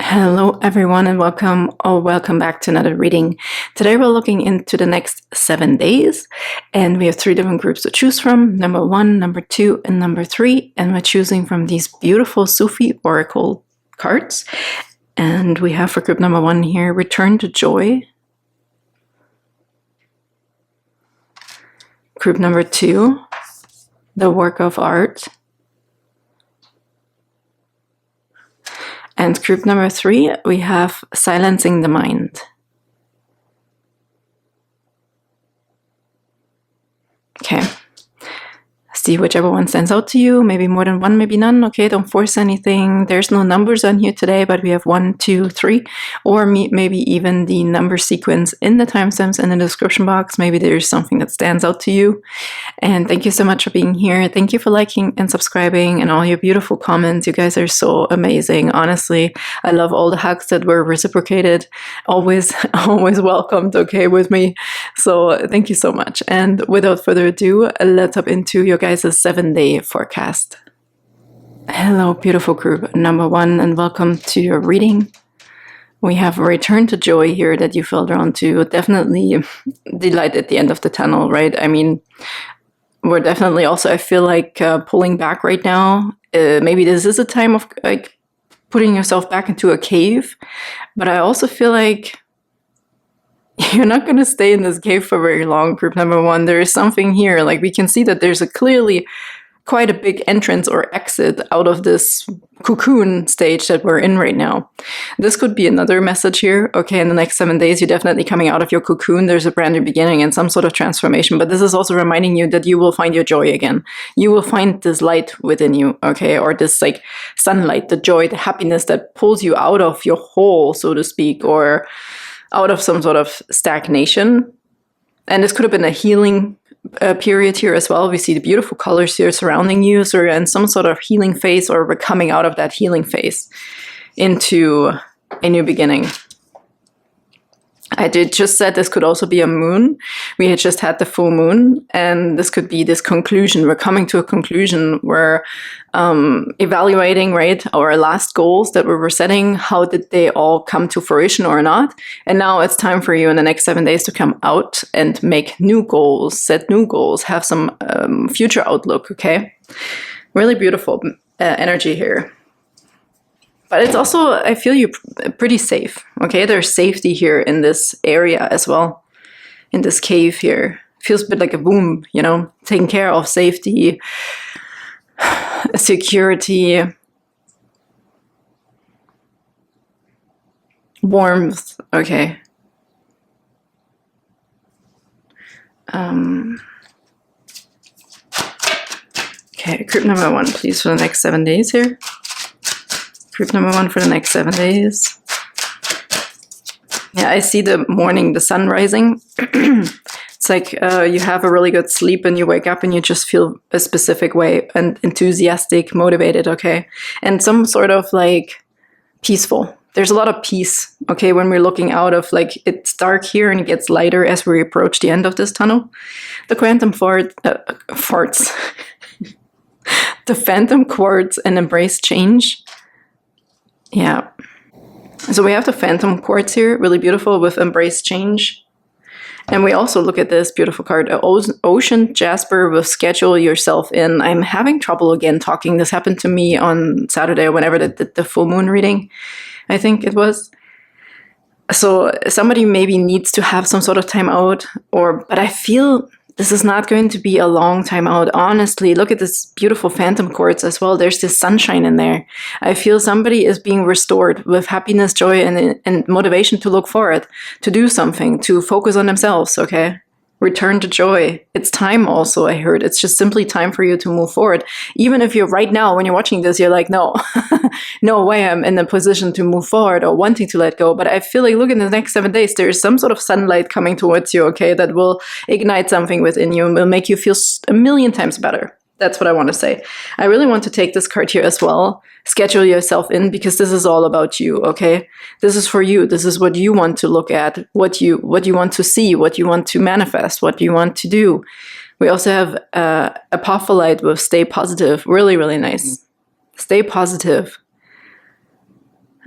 Hello everyone and welcome back to another reading. Today we're looking into the next 7 days and we have 3 different groups to choose from, number 1, number 2 and number 3, and we're choosing from these beautiful Sufi Oracle cards. And we have for group number 1 here, Return to Joy. Group number 2, The Work of Art. And group number 3, we have Silencing the Mind. Okay. See whichever one stands out to you. Maybe more than one, maybe none. Okay, don't force anything. There's no numbers on here today, but we have 1, 2, 3, or maybe even the number sequence in the timestamps in the description box. Maybe there's something that stands out to you. And thank you so much for being here. Thank you for liking and subscribing and all your beautiful comments. You guys are so amazing. Honestly, I love all the hugs that were reciprocated. Always welcomed, okay, with me. So thank you so much. And without further ado, let's hop into your guys' 7-day forecast. Hello, beautiful group number 1, and welcome to your reading. We have a return to joy here that you feel drawn to. Definitely the light at the end of the tunnel, right? I mean, we're definitely also, I feel like, pulling back right now. Maybe this is a time of like putting yourself back into a cave, but I also feel like you're not going to stay in this cave for very long, group number 1. There is something here. Like we can see that there's clearly quite a big entrance or exit out of this cocoon stage that we're in right now. This could be another message here. Okay, in the next 7 days, you're definitely coming out of your cocoon. There's a brand new beginning and some sort of transformation. But this is also reminding you that you will find your joy again. You will find this light within you, okay? Or this like sunlight, the joy, the happiness that pulls you out of your hole, so to speak, or out of some sort of stagnation. And this could have been a healing period here as well. We see the beautiful colors here surrounding you. So you're in some sort of healing phase, or we're coming out of that healing phase into a new beginning. I did just said this could also be a moon. We had just had the full moon, and this could be this conclusion. We're coming to a conclusion. We're evaluating, right, our last goals that we were setting. How did they all come to fruition or not? And now it's time for you in the next 7 days to come out and make new goals, set new goals, have some future outlook, okay? Really beautiful energy here. But it's also, I feel you pretty safe, okay? There's safety here in this area as well, in this cave here. Feels a bit like a womb, you know, taking care of safety, security, warmth, okay. Okay, group number 1, please, for the next 7 days here. Group number 1 for the next 7 days. Yeah, I see the morning, the sun rising. It's like you have a really good sleep and you wake up and you just feel a specific way and enthusiastic, motivated, okay? And some sort of like peaceful. There's a lot of peace, okay, when we're looking out of like, it's dark here and it gets lighter as we approach the end of this tunnel. The quantum farts. The phantom quartz and embrace change. Yeah. So we have the phantom quartz here, really beautiful with embrace change. And we also look at this beautiful card, ocean jasper with schedule yourself in. I'm having trouble again talking. This happened to me on Saturday, whenever I did the full moon reading, I think it was. So somebody maybe needs to have some sort of time out, but I feel this is not going to be a long time out. Honestly, look at this beautiful phantom quartz as well. There's this sunshine in there. I feel somebody is being restored with happiness, joy, and motivation to look forward, to do something, to focus on themselves, okay? Return to joy. It's time also, I heard. It's just simply time for you to move forward. Even if you're right now, when you're watching this, you're like, no, no way I'm in a position to move forward or wanting to let go. But I feel like, look, in the next 7 days, there's some sort of sunlight coming towards you, okay, that will ignite something within you and will make you feel a million times better. That's what I want to say. I really want to take this card here as well. Schedule yourself in, because this is all about you, okay? This is for you. This is what you want to look at, what you want to see, what you want to manifest, what you want to do. We also have Apophyllite with stay positive. Really, really nice. Stay positive.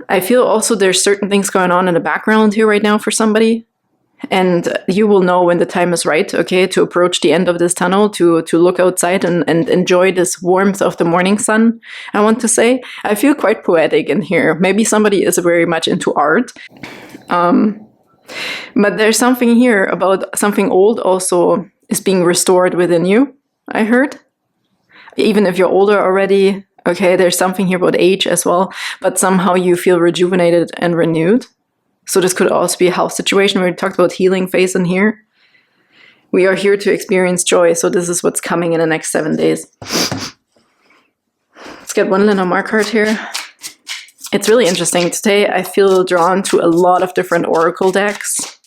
I feel also there's certain things going on in the background here right now for somebody. And you will know when the time is right, okay, to approach the end of this tunnel, to look outside and enjoy this warmth of the morning sun, I want to say. I feel quite poetic in here. Maybe somebody is very much into art. But there's something here about something old also is being restored within you, I heard. Even if you're older already, okay, there's something here about age as well, but somehow you feel rejuvenated and renewed. So this could also be a health situation. We talked about healing phase in here. We are here to experience joy. So this is what's coming in the next 7 days. Let's get one Lenormand card here. It's really interesting. Today I feel drawn to a lot of different oracle decks.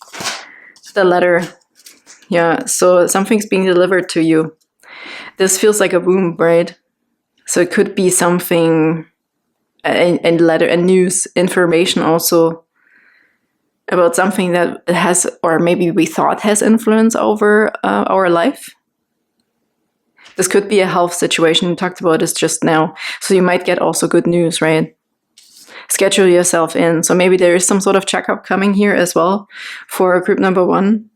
The letter. Yeah, so something's being delivered to you. This feels like a womb, right? So it could be something, and letter and news, information also, about something that has, or maybe we thought has influence over our life. This could be a health situation. We talked about this just now. So you might get also good news, right? Schedule yourself in. So maybe there is some sort of checkup coming here as well for group number 1.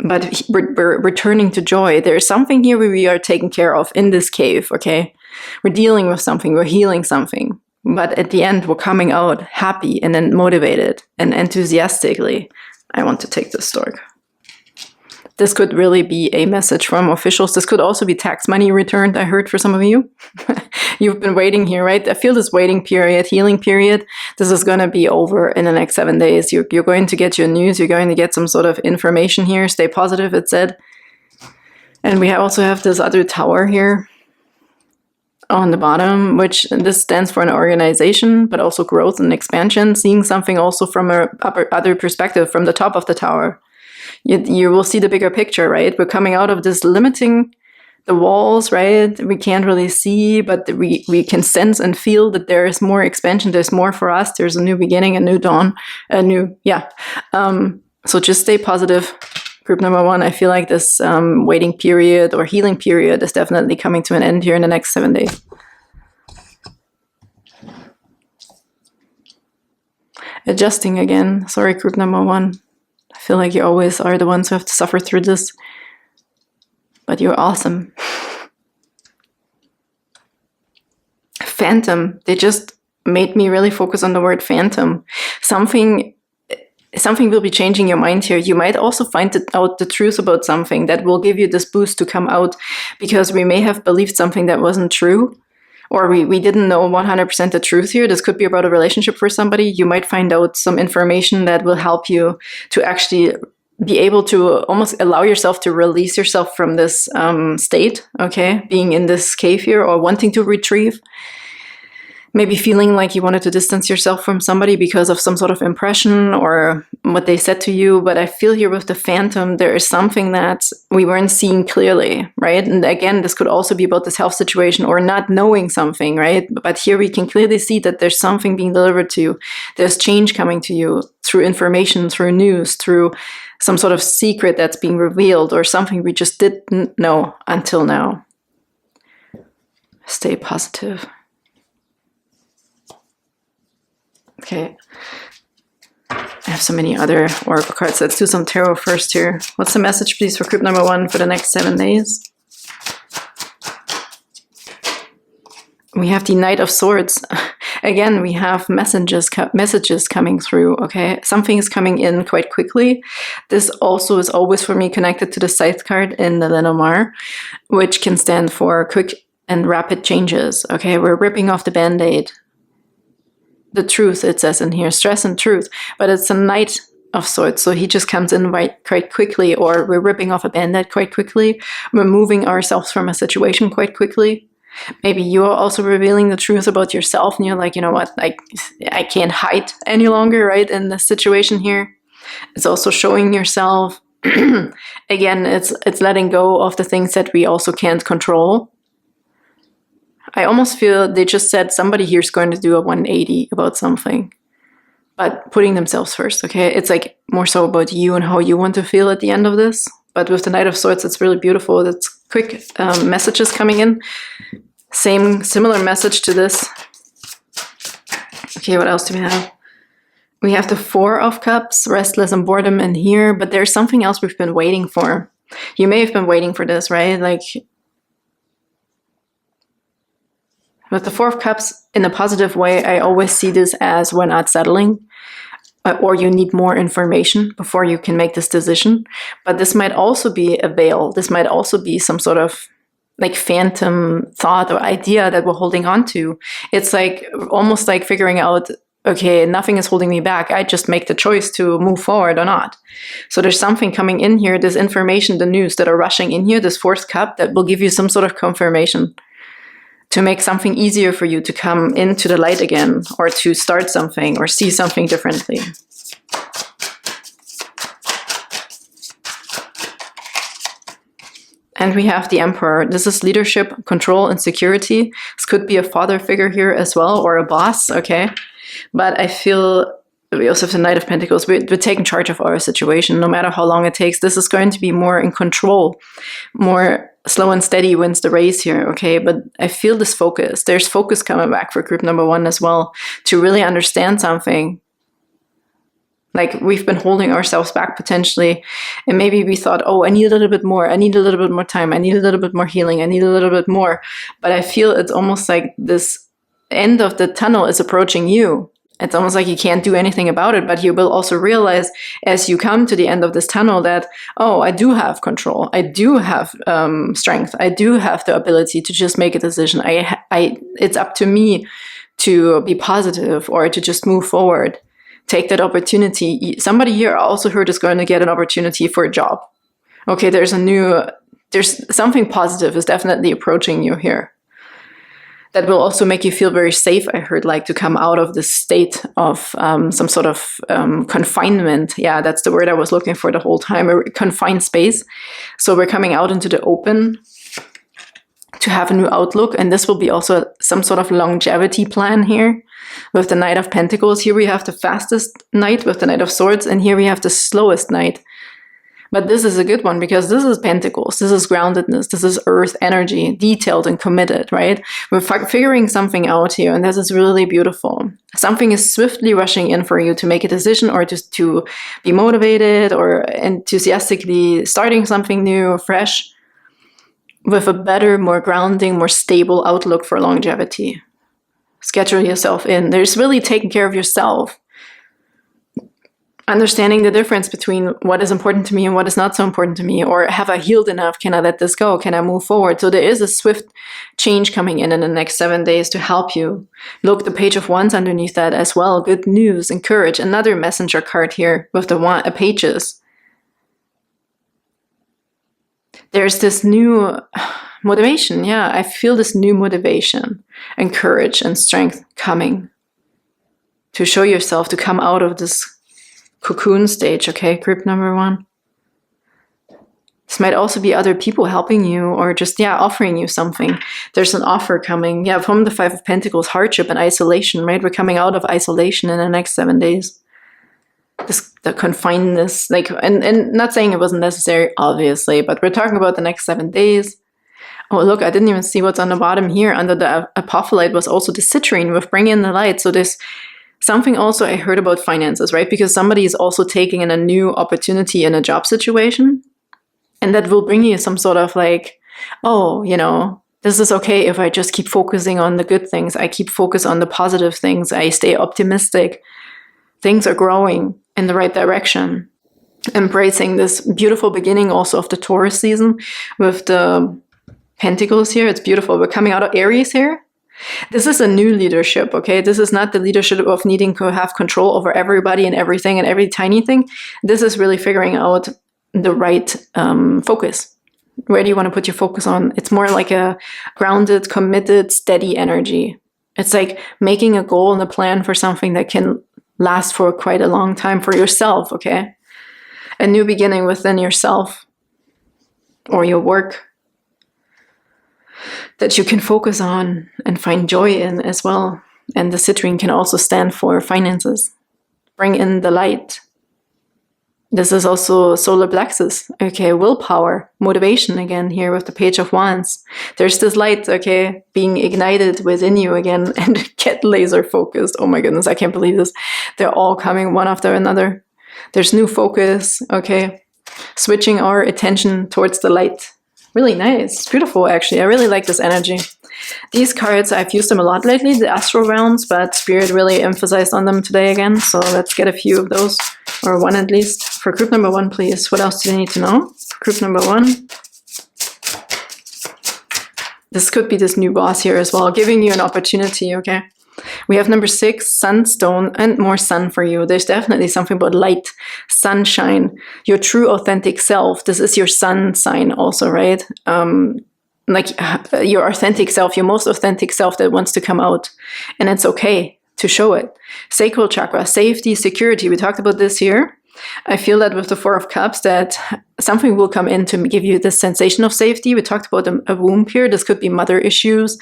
But we're returning to joy. There's something here where we are taken care of in this cave, okay? We're dealing with something. We're healing something. But at the end, we're coming out happy and then motivated and enthusiastically. I want to take this stork. This could really be a message from officials. This could also be tax money returned, I heard, for some of you. You've been waiting here, right? I feel this waiting period, healing period. This is going to be over in the next 7 days. You're going to get your news. You're going to get some sort of information here. Stay positive, it said. And we also have this other tower here on the bottom, which this stands for an organization, but also growth and expansion, seeing something also from a other perspective, from the top of the tower. You will see the bigger picture, right? We're coming out of this limiting the walls, right? We can't really see, but we can sense and feel that there is more expansion. There's more for us. There's a new beginning, a new dawn, a new, yeah. So just stay positive. Group number 1, I feel like this waiting period or healing period is definitely coming to an end here in the next 7 days. Adjusting again. Sorry, group number 1. I feel like you always are the ones who have to suffer through this. But you're awesome. Phantom. They just made me really focus on the word phantom. Something will be changing your mind here. You might also find out the truth about something that will give you this boost to come out, because we may have believed something that wasn't true, or we didn't know 100% the truth here. This could be about a relationship for somebody. You might find out some information that will help you to actually be able to almost allow yourself to release yourself from this state, okay? Being in this cave here or wanting to retrieve. Maybe feeling like you wanted to distance yourself from somebody because of some sort of impression or what they said to you. But I feel here with the phantom, there is something that we weren't seeing clearly, right? And again, this could also be about this health situation or not knowing something, right? But here we can clearly see that there's something being delivered to you. There's change coming to you through information, through news, through some sort of secret that's being revealed or something we just didn't know until now. Stay positive. Okay, I have so many other oracle cards. Let's do some tarot first here. What's the message, please, for group number 1 for the next 7 days? We have the Knight of Swords. Again, we have messages coming through, okay? Something is coming in quite quickly. This also is always, for me, connected to the Scythe card in the Lenormand, which can stand for quick and rapid changes, okay? We're ripping off the Band-Aid. The truth, it says in here, stress and truth, but it's a Knight of Swords, so he just comes in quite quickly, or we're ripping off a Band-Aid quite quickly, removing ourselves from a situation quite quickly. Maybe you're also revealing the truth about yourself, and you're like, you know what, I can't hide any longer, right, in this situation here. It's also showing yourself, again, it's letting go of the things that we also can't control. I almost feel they just said somebody here is going to do a 180 about something, but putting themselves first, okay? It's like more so about you and how you want to feel at the end of this. But with the Knight of Swords, it's really beautiful. It's quick messages coming in. Similar message to this. Okay, what else do we have? We have the Four of Cups, restless and boredom in here, but there's something else we've been waiting for. You may have been waiting for this, right? Like, with the Four of Cups, in a positive way, I always see this as we're not settling, or you need more information before you can make this decision. But this might also be a veil. This might also be some sort of like phantom thought or idea that we're holding on to. It's like almost like figuring out, okay, nothing is holding me back. I just make the choice to move forward or not. So there's something coming in here, this information, the news that are rushing in here, this fourth cup that will give you some sort of confirmation to make something easier for you to come into the light again, or to start something or see something differently. And we have the Emperor. This is leadership, control, and security. This could be a father figure here as well, or a boss, okay? But I feel we also have the Knight of Pentacles. We're taking charge of our situation, no matter how long it takes. This is going to be more in control, more slow and steady wins the race here, okay? But I feel this focus. There's focus coming back for group number one as well, to really understand something. Like, we've been holding ourselves back potentially, and maybe we thought, oh, I need a little bit more, I need a little bit more time, I need a little bit more healing, I need a little bit more. But I feel it's almost like this end of the tunnel is approaching you. It's almost like you can't do anything about it, but you will also realize as you come to the end of this tunnel that, oh, I do have control, I do have strength, I do have the ability to just make a decision. It's up to me to be positive or to just move forward. Take that opportunity. Somebody here I also heard is going to get an opportunity for a job. Okay, there's something positive is definitely approaching you here. That will also make you feel very safe, I heard, like to come out of this state of some sort of confinement. Yeah, that's the word I was looking for the whole time, a confined space. So we're coming out into the open to have a new outlook, and this will be also some sort of longevity plan here. With the Knight of Pentacles, here we have the fastest knight with the Knight of Swords, and here we have the slowest knight. But this is a good one because this is Pentacles, this is groundedness, this is earth energy, detailed and committed, right? We're figuring something out here, and this is really beautiful. Something is swiftly rushing in for you to make a decision, or just to be motivated or enthusiastically starting something new, fresh, with a better, more grounding, more stable outlook for longevity. Schedule yourself in. There's really taking care of yourself. Understanding the difference between what is important to me and what is not so important to me. Or have I healed enough? Can I let this go? Can I move forward? So there is a swift change coming in the next 7 days to help you. Look, the Page of Wands underneath that as well. Good news and courage. Another messenger card here with the pages. There's this new motivation. Yeah, I feel this new motivation and courage and strength coming to show yourself, to come out of this cocoon stage, okay, group number one. This might also be other people helping you, or just, offering you something. There's an offer coming, from the Five of Pentacles, hardship and isolation, right? We're coming out of isolation in the next 7 days. The confinedness, and not saying it wasn't necessary, obviously, but we're talking about the next 7 days. Oh, look, I didn't even see what's on the bottom here. Under the apophyllite was also the citrine with bring in the light. So there's something also I heard about finances, right? Because somebody is also taking in a new opportunity in a job situation. And that will bring you some sort of this is okay if I just keep focusing on the good things. I keep focus on the positive things. I stay optimistic. Things are growing in the right direction. Embracing this beautiful beginning also of the Taurus season with the Pentacles here. It's beautiful. We're coming out of Aries here. This is a new leadership, okay? This is not the leadership of needing to have control over everybody and everything and every tiny thing. This is really figuring out the right focus. Where do you want to put your focus on? It's more like a grounded, committed, steady energy. It's like making a goal and a plan for something that can last for quite a long time for yourself, okay? A new beginning within yourself or your work that you can focus on and find joy in as well. And the citrine can also stand for finances. Bring in the light. This is also solar plexus, okay, willpower, motivation again here with the Page of Wands. There's this light, okay, being ignited within you again, and get laser focused. Oh my goodness, I can't believe this. They're all coming one after another. There's new focus, okay, switching our attention towards the light. Really nice, it's beautiful actually. I really like this energy. These cards, I've used them a lot lately, the astral realms, but Spirit really emphasized on them today again. So let's get a few of those, or one at least. For group number 1, please. What else do you need to know? For group number 1. This could be this new boss here as well, giving you an opportunity, okay? We have number 6, sunstone, and more sun for you. There's definitely something about light, sunshine, your true authentic self. This is your sun sign also, right? Like your authentic self, your most authentic self that wants to come out. And it's okay to show it. Sacral chakra, safety, security. We talked about this here. I feel that with the 4 of Cups that something will come in to give you this sensation of safety. We talked about a womb here. This could be mother issues.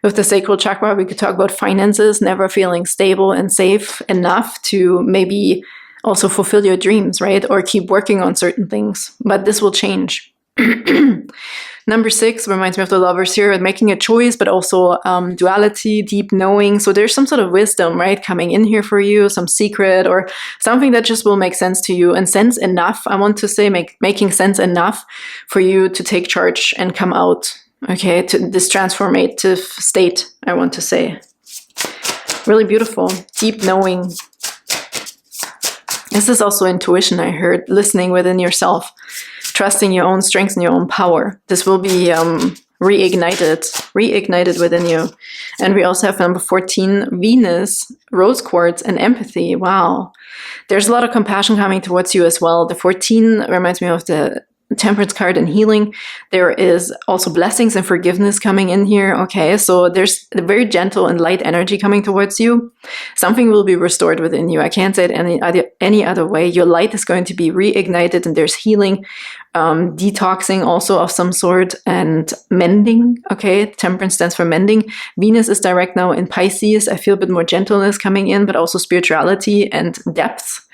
With the sacral chakra, we could talk about finances, never feeling stable and safe enough to maybe also fulfill your dreams, right? Or keep working on certain things. But this will change. Number 6 reminds me of the Lovers here, making a choice, but also duality, deep knowing. So there's some sort of wisdom, right, coming in here for you, some secret or something that just will make sense to you, and sense enough. I want to say making sense enough for you to take charge and come out, okay, to this transformative state, I want to say. Really beautiful, deep knowing. This is also intuition, I heard, listening within yourself. Trusting your own strength and your own power. This will be reignited within you. And we also have number 14, Venus, rose quartz, and empathy. Wow. There's a lot of compassion coming towards you as well. The 14 reminds me of the Temperance card and healing. There is also blessings and forgiveness coming in here. Okay, so there's a very gentle and light energy coming towards you. Something will be restored within you. I can't say it any other way. Your light is going to be reignited, and there's healing, detoxing also of some sort, and mending. Okay, Temperance stands for mending. Venus is direct now in Pisces. I feel a bit more gentleness coming in, but also spirituality and depth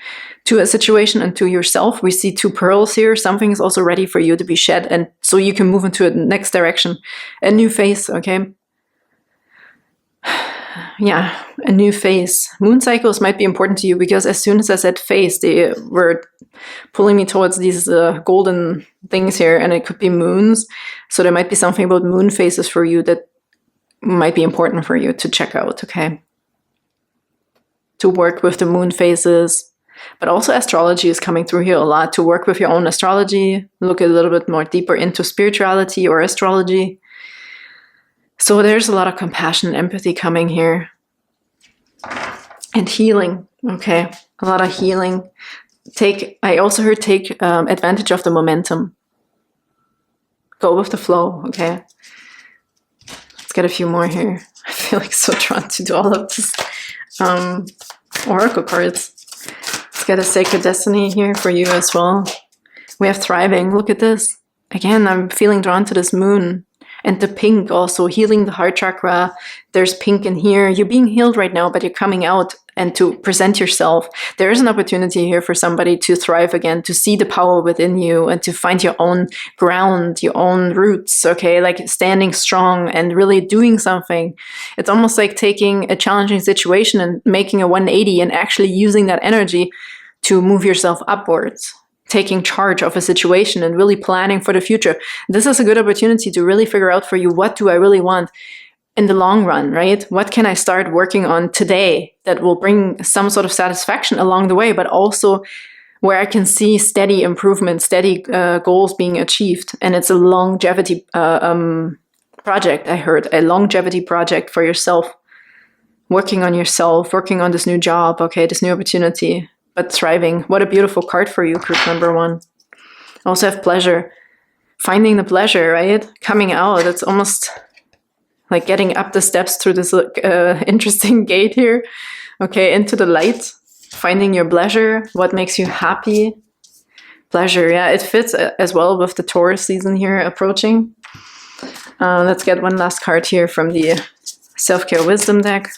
to a situation and to yourself. We see 2 pearls here. Something is also ready for you to be shed, and so you can move into a next direction, a new phase, okay? Yeah, a new phase. Moon cycles might be important to you, because as soon as I said phase, they were pulling me towards these golden things here, and it could be moons. So there might be something about moon phases for you that might be important for you to check out, okay? To work with the moon phases. But also astrology is coming through here a lot, to work with your own astrology, look a little bit more deeper into spirituality or astrology. So there's a lot of compassion and empathy coming here. And healing, okay, a lot of healing. I also heard take advantage of the momentum. Go with the flow, okay? Let's get a few more here. I feel like so drawn to do all of this. Oracle cards. Let's get a Sacred Destiny here for you as well. We have thriving. Look at this. Again, I'm feeling drawn to this moon. And the pink also, healing the heart chakra. There's pink in here. You're being healed right now, but you're coming out and to present yourself. There is an opportunity here for somebody to thrive again, to see the power within you and to find your own ground, your own roots, okay? Like standing strong and really doing something. It's almost like taking a challenging situation and making a 180 and actually using that energy to move yourself upwards. Taking charge of a situation and really planning for the future. This is a good opportunity to really figure out for you, what do I really want in the long run, right? What can I start working on today that will bring some sort of satisfaction along the way, but also where I can see steady improvement, steady goals being achieved. And it's a longevity project, I heard, a longevity project for yourself. Working on yourself, working on this new job, okay, this new opportunity. But thriving. What a beautiful card for you, group number 1. Also have pleasure. Finding the pleasure, right? Coming out. It's almost like getting up the steps through this interesting gate here. Okay, into the light. Finding your pleasure. What makes you happy? Pleasure, yeah. It fits as well with the Taurus season here approaching. Let's get one last card here from the Self-Care Wisdom deck.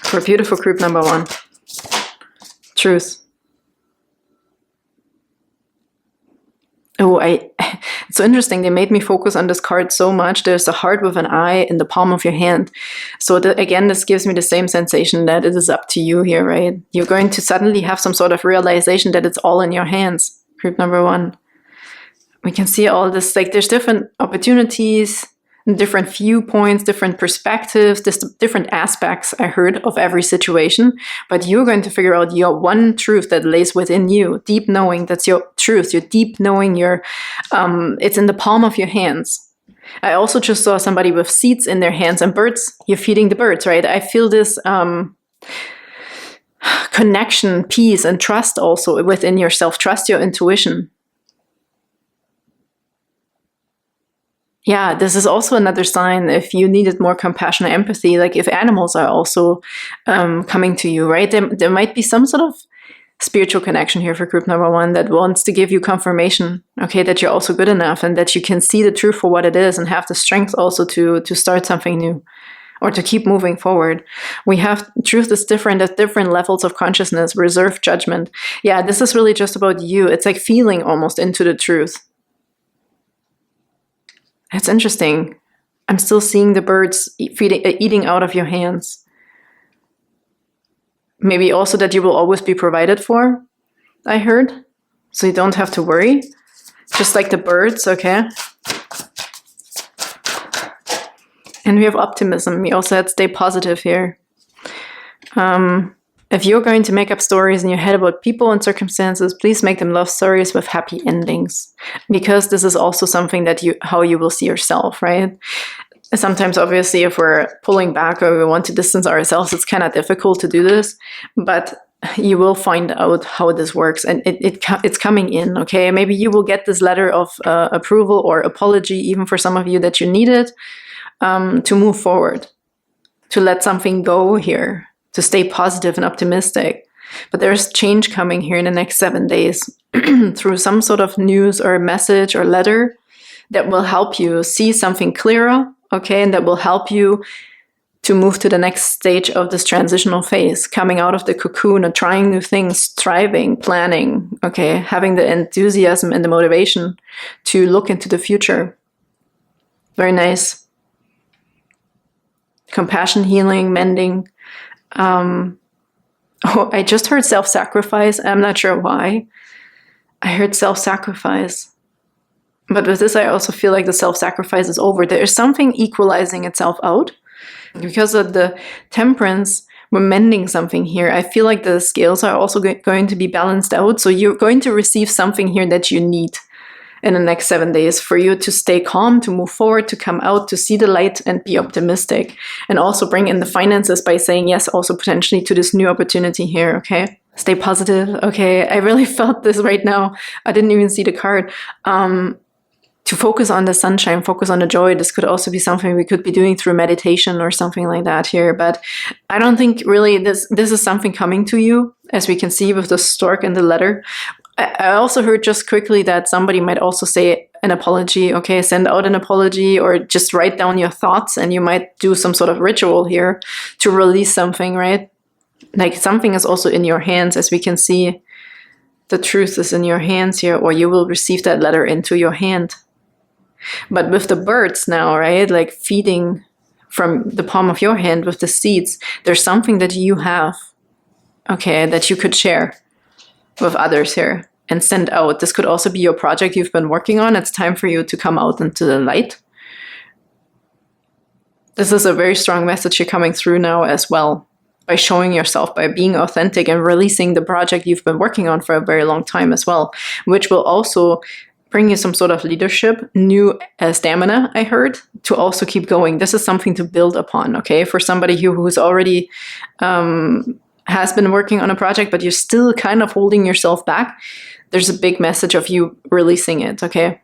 For beautiful group number 1. Truth. Oh, it's so interesting. They made me focus on this card so much. There's a heart with an eye in the palm of your hand. So again, this gives me the same sensation that it is up to you here, right? You're going to suddenly have some sort of realization that it's all in your hands. Group number 1. We can see all this, like there's different opportunities, different viewpoints, different perspectives, different aspects, I heard, of every situation. But you're going to figure out your one truth that lays within you, deep knowing. That's your truth, your deep knowing. It's in the palm of your hands. I also just saw somebody with seeds in their hands and birds. You're feeding the birds, right? I feel this connection, peace, and trust also within yourself. Trust your intuition. Yeah, this is also another sign if you needed more compassion and empathy, like if animals are also coming to you, right? There might be some sort of spiritual connection here for group number 1 that wants to give you confirmation, okay, that you're also good enough and that you can see the truth for what it is and have the strength also to start something new or to keep moving forward. We have truth is different at different levels of consciousness, reserved judgment. Yeah, this is really just about you. It's like feeling almost into the truth. It's interesting. I'm still seeing the birds eating out of your hands. Maybe also that you will always be provided for, I heard. So you don't have to worry. Just like the birds, okay? And we have optimism. We also had stay positive here. If you're going to make up stories in your head about people and circumstances, please make them love stories with happy endings. Because this is also something that how you will see yourself, right? Sometimes, obviously, if we're pulling back or we want to distance ourselves, it's kind of difficult to do this. But you will find out how this works, and it's coming in, okay? Maybe you will get this letter of approval or apology, even for some of you that you needed to move forward, to let something go here, to stay positive and optimistic. But there's change coming here in the next 7 days through some sort of news or message or letter that will help you see something clearer, okay? And that will help you to move to the next stage of this transitional phase, coming out of the cocoon or trying new things, thriving, planning, okay? Having the enthusiasm and the motivation to look into the future. Very nice. Compassion, healing, mending. I just heard self-sacrifice. I'm not sure why. I heard self-sacrifice. But with this, I also feel like the self-sacrifice is over. There is something equalizing itself out. Because of the temperance, we're mending something here. I feel like the scales are also going to be balanced out. So you're going to receive something here that you need in the next 7 days for you to stay calm, to move forward, to come out, to see the light and be optimistic. And also bring in the finances by saying yes, also potentially to this new opportunity here, okay? Stay positive, okay? I really felt this right now. I didn't even see the card. To focus on the sunshine, focus on the joy. This could also be something we could be doing through meditation or something like that here. But I don't think really this is something coming to you, as we can see with the stork and the letter. I also heard just quickly that somebody might also say an apology, okay, send out an apology or just write down your thoughts, and you might do some sort of ritual here to release something, right? Like something is also in your hands, as we can see. The truth is in your hands here, or you will receive that letter into your hand. But with the birds now, right, like feeding from the palm of your hand with the seeds, there's something that you have, okay, that you could share with others here and send out. This could also be your project you've been working on. It's time for you to come out into the light. This is a very strong message here coming through now as well, by showing yourself, by being authentic and releasing the project you've been working on for a very long time as well, which will also bring you some sort of leadership, new stamina, I heard, to also keep going. This is something to build upon, okay? For somebody who's already has been working on a project, but you're still kind of holding yourself back, there's a big message of you releasing it, okay?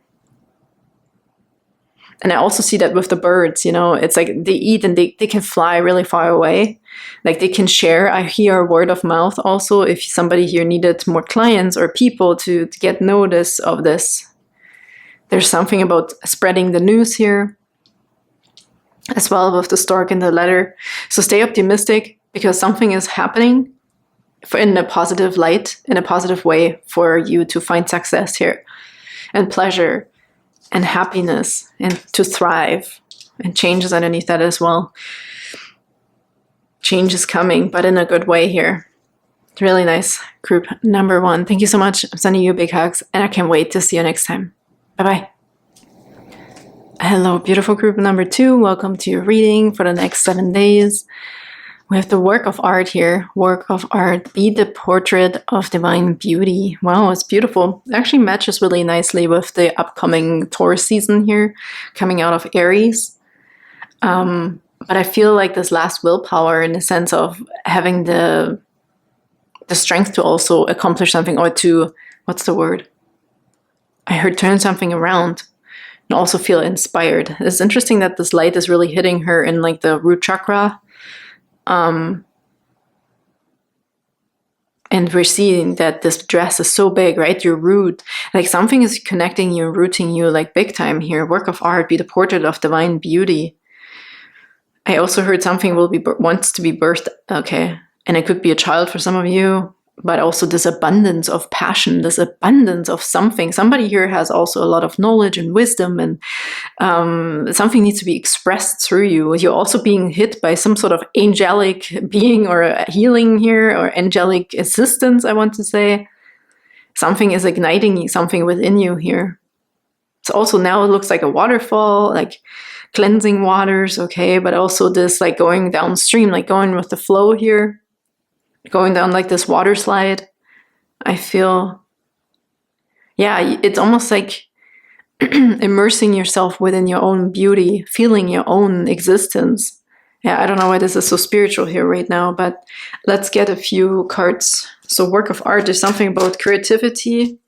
And I also see that with the birds, you know, it's like they eat and they can fly really far away. Like they can share. I hear word of mouth also, if somebody here needed more clients or people to get notice of this. There's something about spreading the news here as well with the stork and the letter. So stay optimistic, because something is happening in a positive light, in a positive way for you to find success here. and pleasure and happiness and to thrive. And change is underneath that as well. Change is coming, but in a good way here. Really nice, group number 1. Thank you so much. I'm sending you big hugs, and I can't wait to see you next time. Bye-bye. Hello, beautiful group number 2. Welcome to your reading for the next 7 days. We have the work of art here. Work of art. Be the portrait of divine beauty. Wow, it's beautiful. It actually matches really nicely with the upcoming Taurus season here, coming out of Aries. But I feel like this last willpower, in the sense of having the strength to also accomplish something, or to, what's the word? I heard turn something around and also feel inspired. It's interesting that this light is really hitting her in like the root chakra. And we're seeing that this dress is so big, right? Your root, like something is connecting you, rooting you like big time here. Work of art, be the portrait of divine beauty. I also heard something wants to be birthed. Okay. And it could be a child for some of you, but also this abundance of passion, this abundance of something. Somebody here has also a lot of knowledge and wisdom, and something needs to be expressed through you. You're also being hit by some sort of angelic being or a healing here, or angelic assistance, I want to say. Something is igniting something within you here. So also now it looks like a waterfall, like cleansing waters, okay? But also this like going downstream, like going with the flow here. Going down like this water slide. I feel, yeah, it's almost like immersing yourself within your own beauty, feeling your own existence. Yeah, I don't know why this is so spiritual here right now, but let's get a few cards. So work of art is something about creativity.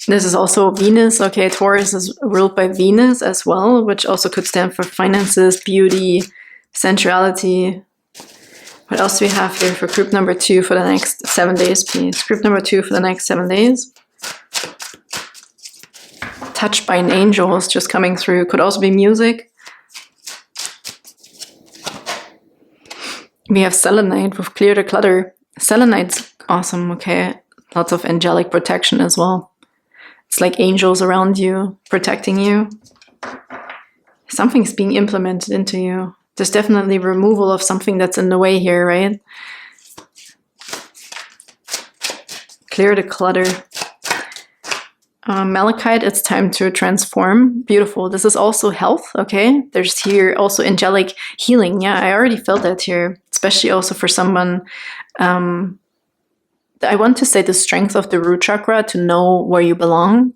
This is also Venus. Okay, Taurus is ruled by Venus as well, which also could stand for finances, beauty, sensuality. What else do we have here for group number 2 for the next 7 days, please? Group number 2 for the next 7 days. Touched by an angel is just coming through. Could also be music. We have selenite with clear the clutter. Selenite's awesome, okay. Lots of angelic protection as well. It's like angels around you, protecting you. Something's being implemented into you. There's definitely removal of something that's in the way here, right? Clear the clutter. Malachite, it's time to transform. Beautiful. This is also health, okay? There's here also angelic healing. Yeah, I already felt that here, especially also for someone. I want to say the strength of the root chakra to know where you belong.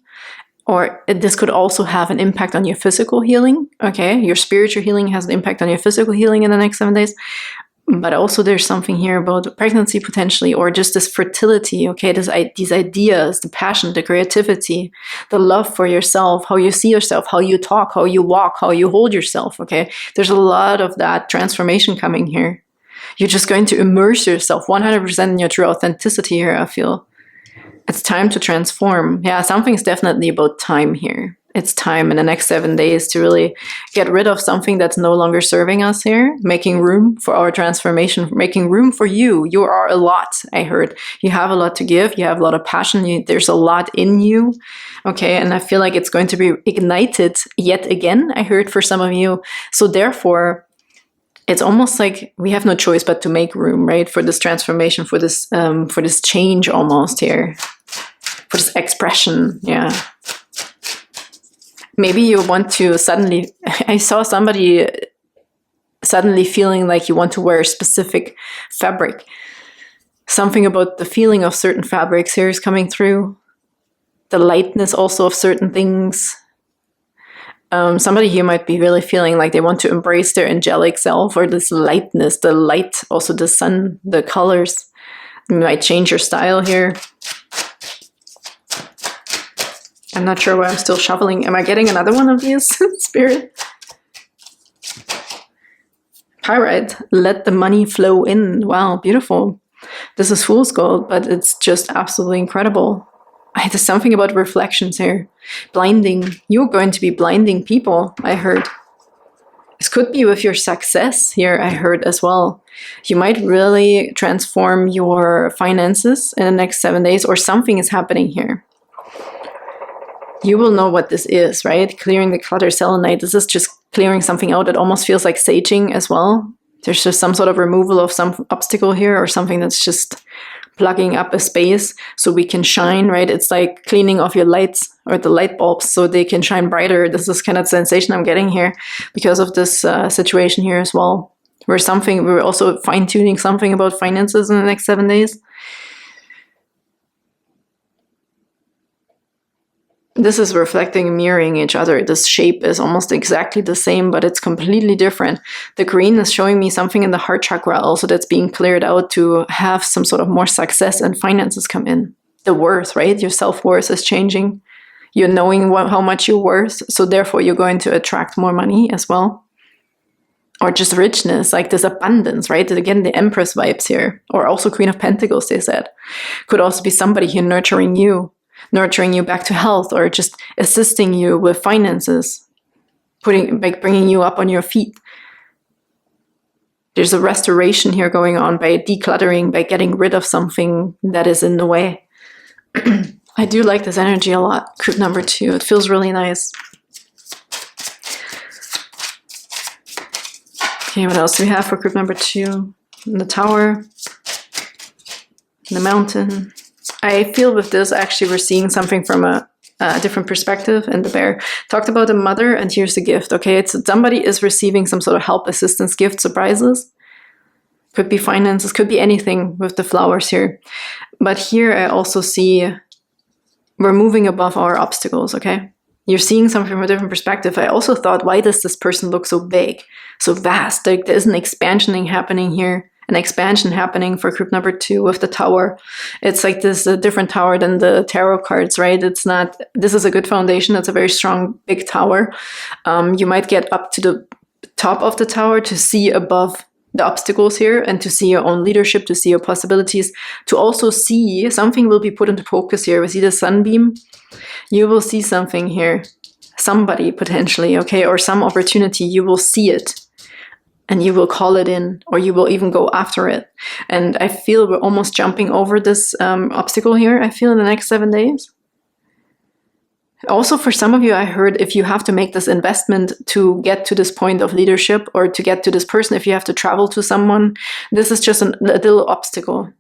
Or this could also have an impact on your physical healing, okay? Your spiritual healing has an impact on your physical healing in the next 7 days. But also there's something here about pregnancy potentially, or just this fertility, okay? These ideas, the passion, the creativity, the love for yourself, how you see yourself, how you talk, how you walk, how you hold yourself, okay? There's a lot of that transformation coming here. You're just going to immerse yourself 100% in your true authenticity here, I feel. It's time to transform. Yeah, something's definitely about time here. It's time in the next 7 days to really get rid of something that's no longer serving us here, making room for our transformation, making room for you. You are a lot, I heard. You have a lot to give. You have a lot of passion. There's a lot in you. Okay, and I feel like it's going to be ignited yet again, I heard, for some of you. So therefore, it's almost like we have no choice but to make room, right, for this transformation, for this change almost here, for this expression. Yeah. Maybe you want to suddenly, I saw somebody suddenly feeling like you want to wear a specific fabric. Something about the feeling of certain fabrics here is coming through. The lightness also of certain things. Somebody here might be really feeling like they want to embrace their angelic self, or this lightness, the light, also the sun, the colors. You might change your style here. I'm not sure why I'm still shoveling. Am I getting another one of these, Spirit? Pyrite, let the money flow in. Wow, beautiful. This is fool's gold, but it's just absolutely incredible. There's something about reflections here. Blinding. You're going to be blinding people, I heard. This could be with your success here, I heard as well. You might really transform your finances in the next 7 days, or something is happening here. You will know what this is, right? Clearing the clutter selenite. This is just clearing something out. It almost feels like saging as well. There's just some sort of removal of some obstacle here, or something that's just plugging up a space so we can shine, right? It's like cleaning off your lights or the light bulbs so they can shine brighter. This is kind of the sensation I'm getting here because of this situation here as well. We're also fine-tuning something about finances in the next 7 days. This is reflecting, mirroring each other. This shape is almost exactly the same, but it's completely different. The green is showing me something in the heart chakra also that's being cleared out to have some sort of more success and finances come in. The worth, right? Your self-worth is changing. You're knowing how much you're worth, so therefore you're going to attract more money as well. Or just richness, like this abundance, right? Again, the Empress vibes here. Or also Queen of Pentacles, they said. Could also be somebody here nurturing you back to health, or just assisting you with finances, bringing you up on your feet. There's a restoration here going on by decluttering, by getting rid of something that is in the way. I do like this energy a lot. Group number 2, it feels really nice. Okay, what else do we have for group number 2? The Tower, the Mountain. I feel with this, actually, we're seeing something from a different perspective. And the Bear talked about the mother, and here's the gift. Okay, it's somebody is receiving some sort of help, assistance, gift, surprises. Could be finances, could be anything with the flowers here. But here I also see we're moving above our obstacles, okay? You're seeing something from a different perspective. I also thought, why does this person look so big, so vast? Like there's an expansion happening here. An expansion happening for group number 2 with the Tower. It's like this a different tower than the tarot cards, right? It's not, this is a good foundation. It's a very strong, big tower. You might get up to the top of the tower to see above the obstacles here and to see your own leadership, to see your possibilities, to also see something will be put into focus here. We see the sunbeam. You will see something here. Somebody potentially, okay, or some opportunity. You will see it. And you will call it in, or you will even go after it. And I feel we're almost jumping over this obstacle here, I feel, in the next 7 days. Also, for some of you, I heard if you have to make this investment to get to this point of leadership, or to get to this person, if you have to travel to someone, this is just a little obstacle.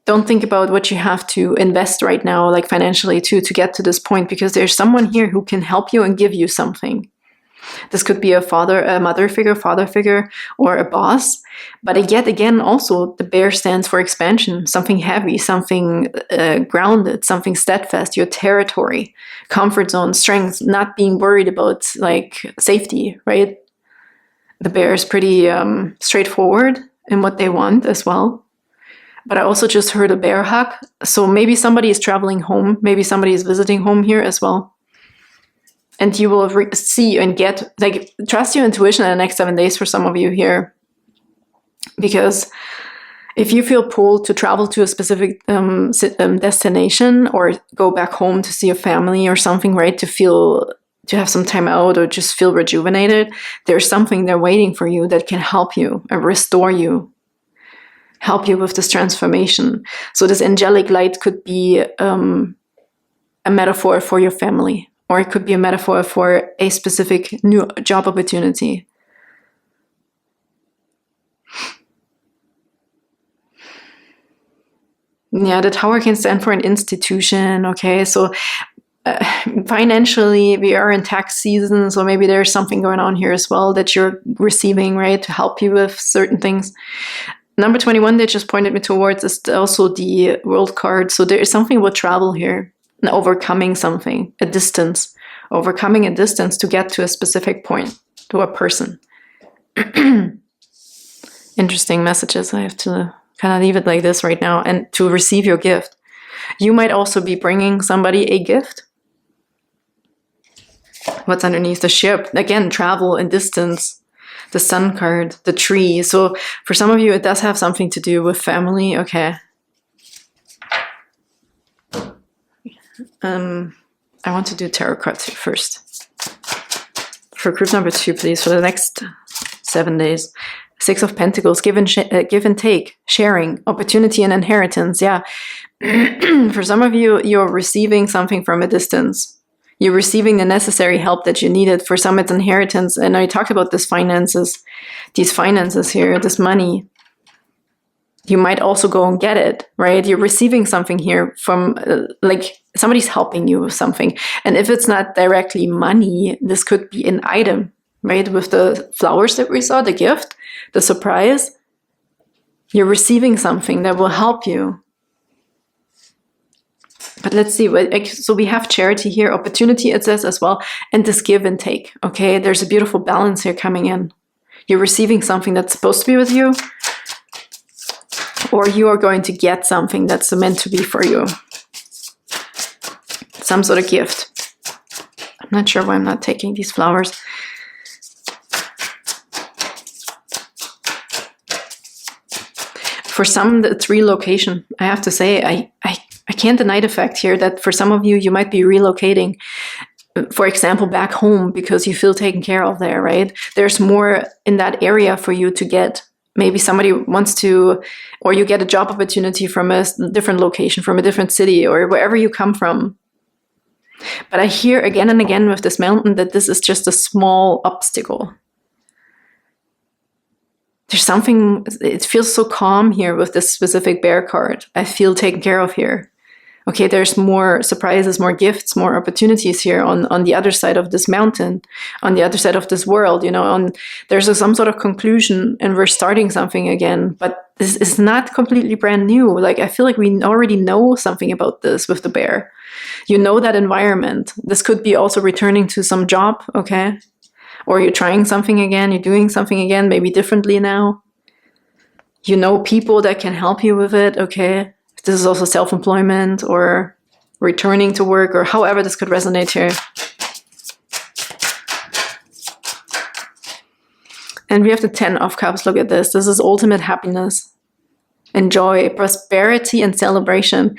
Don't think about what you have to invest right now, like financially, to get to this point, because there's someone here who can help you and give you something. This could be a mother figure, father figure, or a boss. But yet again, also, the Bear stands for expansion, something heavy, something grounded, something steadfast, your territory, comfort zone, strength, not being worried about like safety, right? The Bear is pretty straightforward in what they want as well. But I also just heard a bear hug. So maybe somebody is traveling home. Maybe somebody is visiting home here as well. And you will see and get, like, trust your intuition in the next 7 days for some of you here. Because if you feel pulled to travel to a specific destination, or go back home to see your family or something, right, to have some time out, or just feel rejuvenated, there's something there waiting for you that can help you and restore you, help you with this transformation. So this angelic light could be a metaphor for your family. Or it could be a metaphor for a specific new job opportunity. Yeah, the Tower can stand for an institution, okay? So financially, we are in tax season, so maybe there's something going on here as well that you're receiving, right, to help you with certain things. Number 21, they just pointed me towards, is also the World card. So there is something about travel here. And overcoming something, overcoming a distance to get to a specific point, to a person. Interesting messages. I have to kind of leave it like this right now, and to receive your gift. You might also be bringing somebody a gift. What's underneath the ship? Again, travel and distance. The Sun card, the tree. So for some of you, it does have something to do with family. Okay. I want to do tarot cards here first for group number 2, please, for the next 7 days. 6 of Pentacles, give and take, sharing, opportunity and inheritance. Yeah. For some of you, you're receiving something from a distance. You're receiving the necessary help that you needed. For some, it's inheritance. And I talked about these finances here, this money. You might also go and get it, right? You're receiving something here from, like, somebody's helping you with something. And if it's not directly money, this could be an item, right? With the flowers that we saw, the gift, the surprise, you're receiving something that will help you. But let's see, so we have charity here, opportunity, it says as well, and this give and take, okay? There's a beautiful balance here coming in. You're receiving something that's supposed to be with you, or you are going to get something that's meant to be for you. Some sort of gift. I'm not sure why I'm not taking these flowers. For some, it's relocation. I have to say, I can't deny the fact here that for some of you, you might be relocating, for example, back home because you feel taken care of there, right? There's more in that area for you to get. Maybe somebody wants to, or you get a job opportunity from a different location, from a different city, or wherever you come from. But I hear again and again with this mountain that this is just a small obstacle. There's something, it feels so calm here with this specific bear card. I feel taken care of here. Okay, there's more surprises, more gifts, more opportunities here on the other side of this mountain, on the other side of this world, you know, there's some sort of conclusion and we're starting something again, but this is not completely brand new. Like, I feel like we already know something about this with the bear. You know that environment. This could be also returning to some job, okay? Or you're trying something again, you're doing something again, maybe differently now. You know people that can help you with it, okay? This is also self-employment or returning to work or however this could resonate here. And we have the 10 of Cups. Look at this. This is ultimate happiness and joy, prosperity and celebration.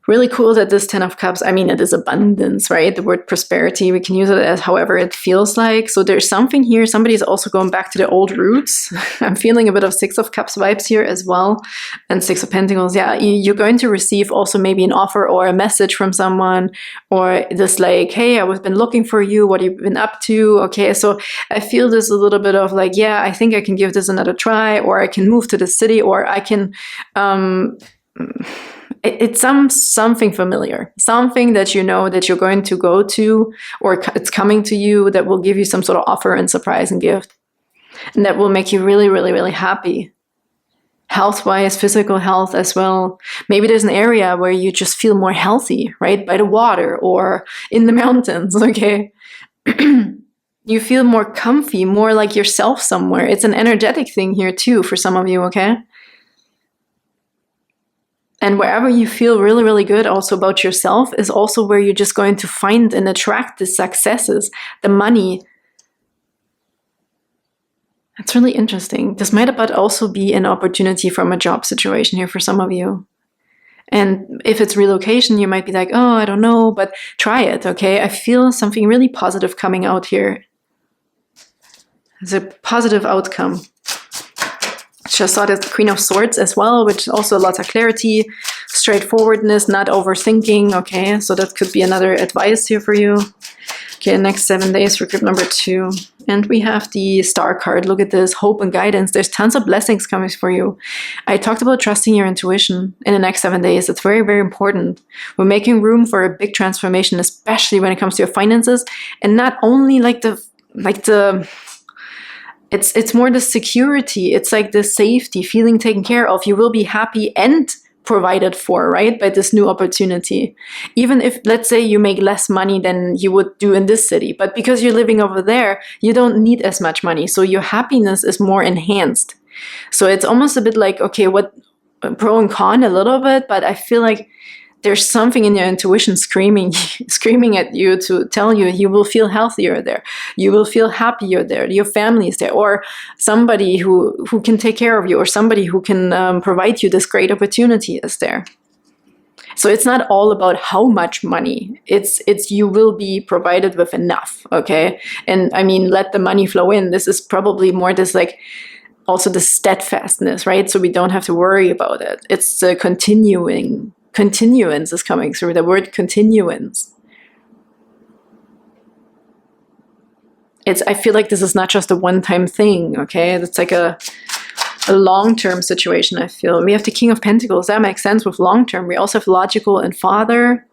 Really cool that this 10 of Cups, I mean, it is abundance, right? The word prosperity, we can use it as however it feels like. So there's something here. Somebody's also going back to the old roots. I'm feeling a bit of 6 of Cups vibes here as well. And 6 of Pentacles. Yeah, you're going to receive also maybe an offer or a message from someone, or this like, hey, I've been looking for you. What have you been up to? Okay, so I feel this a little bit of like, yeah, I think I can give this another try, or I can move to the city, or I can... It's something familiar, something that you know that you're going to go to, or it's coming to you, that will give you some sort of offer and surprise and gift. And that will make you really, really, really happy. Health-wise, physical health as well. Maybe there's an area where you just feel more healthy, right? By the water or in the mountains, okay? You feel more comfy, more like yourself somewhere. It's an energetic thing here too for some of you, okay? And wherever you feel really, really good also about yourself is also where you're just going to find and attract the successes, the money. That's really interesting. This might but also be an opportunity from a job situation here for some of you. And if it's relocation, you might be like, oh, I don't know, but try it, okay? I feel something really positive coming out here. It's a positive outcome. Just saw the Queen of Swords as well, which also lots of clarity, straightforwardness, not overthinking. Okay, so that could be another advice here for you. Okay, next 7 days for group number 2. And we have the Star card. Look at this, hope and guidance. There's tons of blessings coming for you. I talked about trusting your intuition in the next 7 days. It's very, very important. We're making room for a big transformation, especially when it comes to your finances. And not only it's more the security. It's like the safety, feeling taken care of. You will be happy and provided for, right? By this new opportunity. Even if, let's say, you make less money than you would do in this city, but because you're living over there, you don't need as much money. So your happiness is more enhanced. So it's almost a bit like, okay, what pro and con a little bit, but I feel like there's something in your intuition screaming at you to tell you you will feel healthier there. You will feel happier there. Your family is there, or somebody who can take care of you, or somebody who can provide you this great opportunity is there. So it's not all about how much money. It's you will be provided with enough, okay? And I mean, let the money flow in. This is probably more this like also the steadfastness, right? So we don't have to worry about it. It's the continuance is coming through, the word continuance. I feel like this is not just a one-time thing, okay? It's like a long-term situation, I feel. We have the King of Pentacles. That makes sense with long-term. We also have logical and father.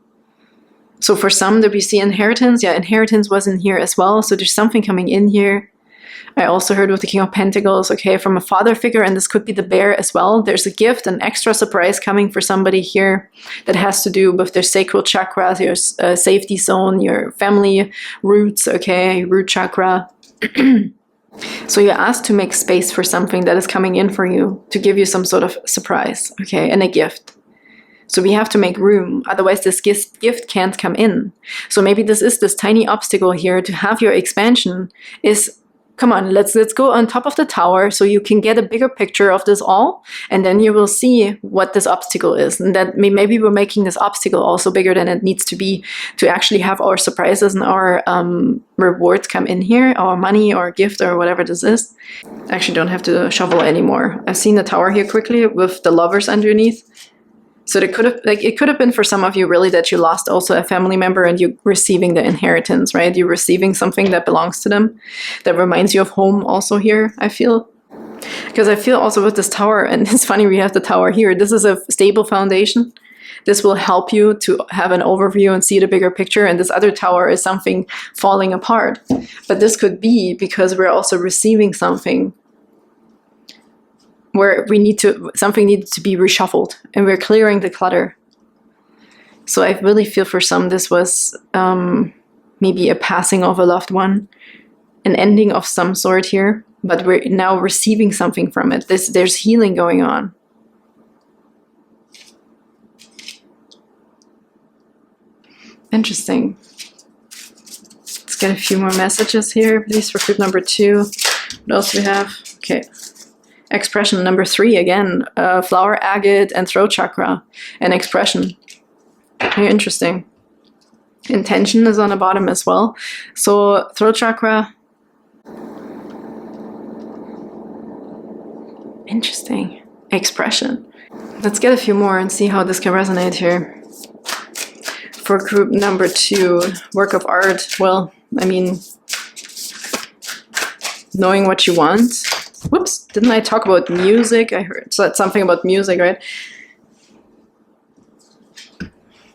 So for some that we see inheritance, yeah, inheritance was in here as well. So there's something coming in here. I also heard with the King of Pentacles, okay, from a father figure, and this could be the bear as well. There's a gift, an extra surprise coming for somebody here that has to do with their sacral chakra, your safety zone, your family roots, okay, root chakra. So you're asked to make space for something that is coming in for you, to give you some sort of surprise, okay, and a gift. So we have to make room, otherwise this gift can't come in. So maybe this tiny obstacle here to have your expansion is, come on, let's go on top of the tower so you can get a bigger picture of this all, and then you will see what this obstacle is. And that maybe we're making this obstacle also bigger than it needs to be to actually have our surprises and our rewards come in here, our money or gift or whatever this is. I actually don't have to shovel anymore. I've seen the tower here quickly with the lovers underneath. So it could have been for some of you really that you lost also a family member and you're receiving the inheritance, right? You're receiving something that belongs to them that reminds you of home also here, I feel. Because I feel also with this tower, and it's funny we have the tower here, this is a stable foundation. This will help you to have an overview and see the bigger picture, and this other tower is something falling apart. But this could be because we're also receiving something where something needed to be reshuffled, and we're clearing the clutter. So I really feel for some this was maybe a passing of a loved one, an ending of some sort here, but we're now receiving something from it. There's healing going on. Interesting. Let's get a few more messages here, please, for group number 2. What else do we have? Okay. Expression number 3 again, flower, agate, and throat chakra, and expression. Very interesting. Intention is on the bottom as well. So throat chakra. Interesting. Expression. Let's get a few more and see how this can resonate here. For group number 2, work of art. Well, I mean, knowing what you want. Whoops, didn't I talk about music? I heard something about music, right?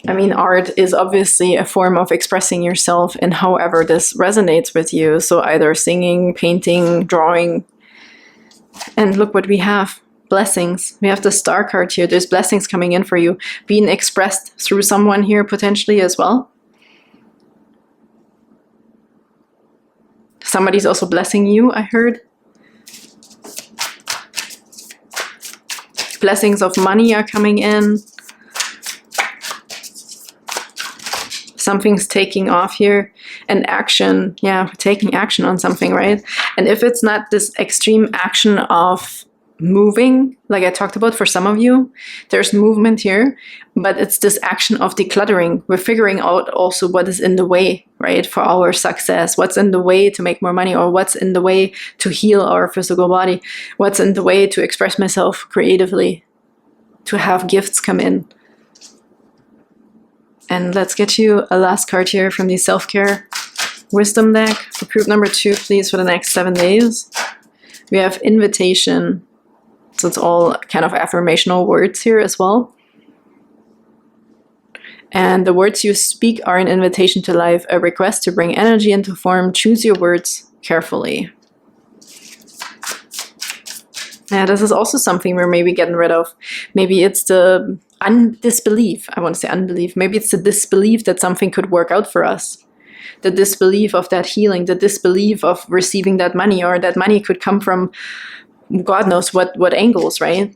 I mean, art is obviously a form of expressing yourself in however this resonates with you. So either singing, painting, drawing. And look what we have. Blessings. We have the star card here. There's blessings coming in for you. Being expressed through someone here potentially as well. Somebody's also blessing you, I heard. Blessings of money are coming in. Something's taking off here. And action, yeah, taking action on something, right? And if it's not this extreme action of moving, like I talked about for some of you, there's movement here, but it's this action of decluttering. We're figuring out also what is in the way, right, for our success, what's in the way to make more money, or what's in the way to heal our physical body, what's in the way to express myself creatively, to have gifts come in. And let's get you a last card here from the self-care wisdom deck for group number 2, please, for the next 7 days. We have invitation. So it's all kind of affirmational words here as well. And the words you speak are an invitation to life, a request to bring energy into form. Choose your words carefully. Yeah, this is also something we're maybe getting rid of. Maybe it's the disbelief. I want to say unbelief. Maybe it's the disbelief that something could work out for us. The disbelief of that healing, the disbelief of receiving that money, or that money could come from God knows what angles, right?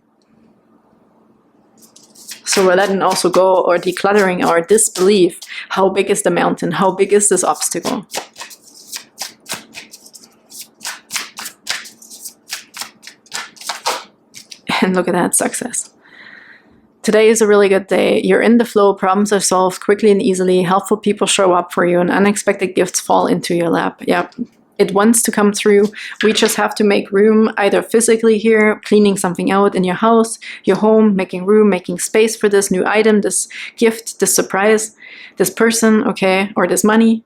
So we're letting also go, or decluttering our disbelief. How big is the mountain? How big is this obstacle? And look at that, success. Today is a really good day. You're in the flow, problems are solved quickly and easily, helpful people show up for you, and unexpected gifts fall into your lap. Yep. It wants to come through. We just have to make room, either physically here, cleaning something out in your house, your home, making room, making space for this new item, this gift, this surprise, this person, okay, or this money.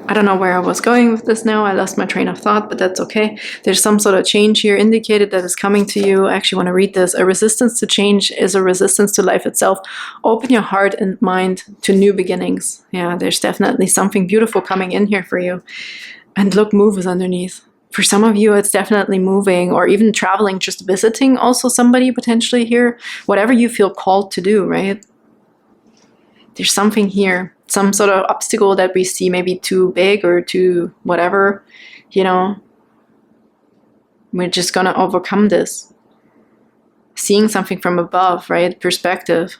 I don't know where I was going with this now. I lost my train of thought, but that's okay. There's some sort of change here indicated that is coming to you. I actually want to read this. A resistance to change is a resistance to life itself. Open your heart and mind to new beginnings. Yeah, there's definitely something beautiful coming in here for you. And look, move is underneath. For some of you, it's definitely moving or even traveling, just visiting also somebody potentially here. Whatever you feel called to do, right? There's something here. Some sort of obstacle that we see maybe too big or too whatever, you know. We're just going to overcome this. Seeing something from above, right? Perspective.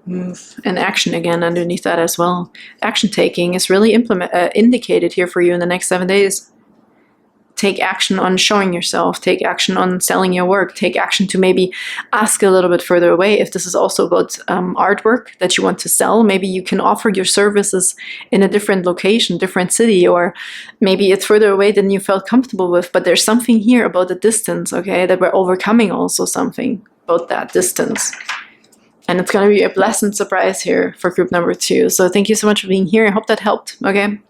Move and action again underneath that as well. Action taking is really indicated here for you in the next 7 days. Take action on showing yourself. Take action on selling your work. Take action to maybe ask a little bit further away. If this is also about artwork that you want to sell, maybe you can offer your services in a different location, different city, or maybe it's further away than you felt comfortable with. But there's something here about the distance, okay, that we're overcoming also something about that distance. And it's going to be a pleasant surprise here for group number 2. So thank you so much for being here. I hope that helped, okay?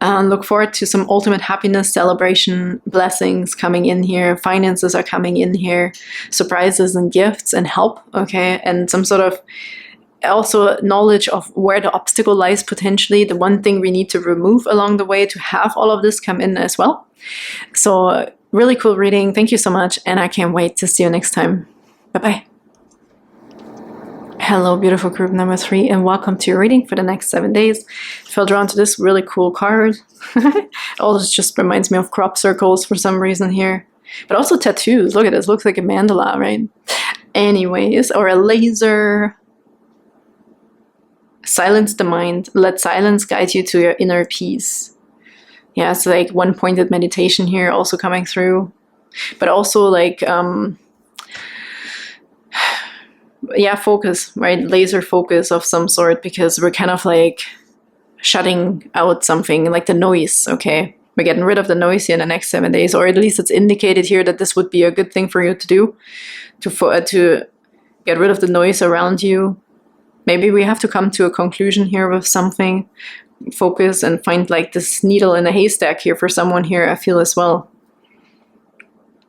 And look forward to some ultimate happiness, celebration, blessings coming in here. Finances are coming in here. Surprises and gifts and help, okay? And some sort of also knowledge of where the obstacle lies potentially. The one thing we need to remove along the way to have all of this come in as well. So really cool reading. Thank you so much. And I can't wait to see you next time. Bye-bye. Hello, beautiful group number 3, and welcome to your reading for the next 7 days. I fell drawn to this really cool card. All this just reminds me of crop circles for some reason here. But also tattoos. Look at this. Looks like a mandala, right? Anyways, or a laser. Silence the mind. Let silence guide you to your inner peace. Yeah, it's like one-pointed meditation here also coming through. But also like... yeah, focus, right? Laser focus of some sort, because we're kind of like shutting out something like the noise, okay? We're getting rid of the noise here in the next 7 days, or at least it's indicated here that this would be a good thing for you to do, to get rid of the noise around you. Maybe we have to come to a conclusion here with something, focus and find like this needle in a haystack here for someone here, I feel as well.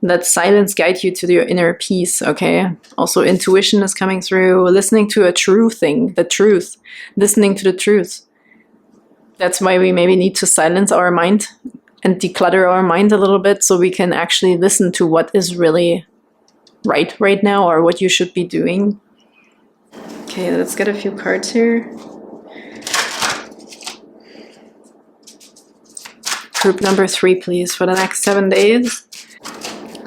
Let silence guide you to your inner peace, okay? Also, intuition is coming through. Listening to a true thing, the truth. Listening to the truth. That's why we maybe need to silence our mind and declutter our mind a little bit so we can actually listen to what is really right now or what you should be doing. Okay, let's get a few cards here. Group number 3, please, for the next 7 days.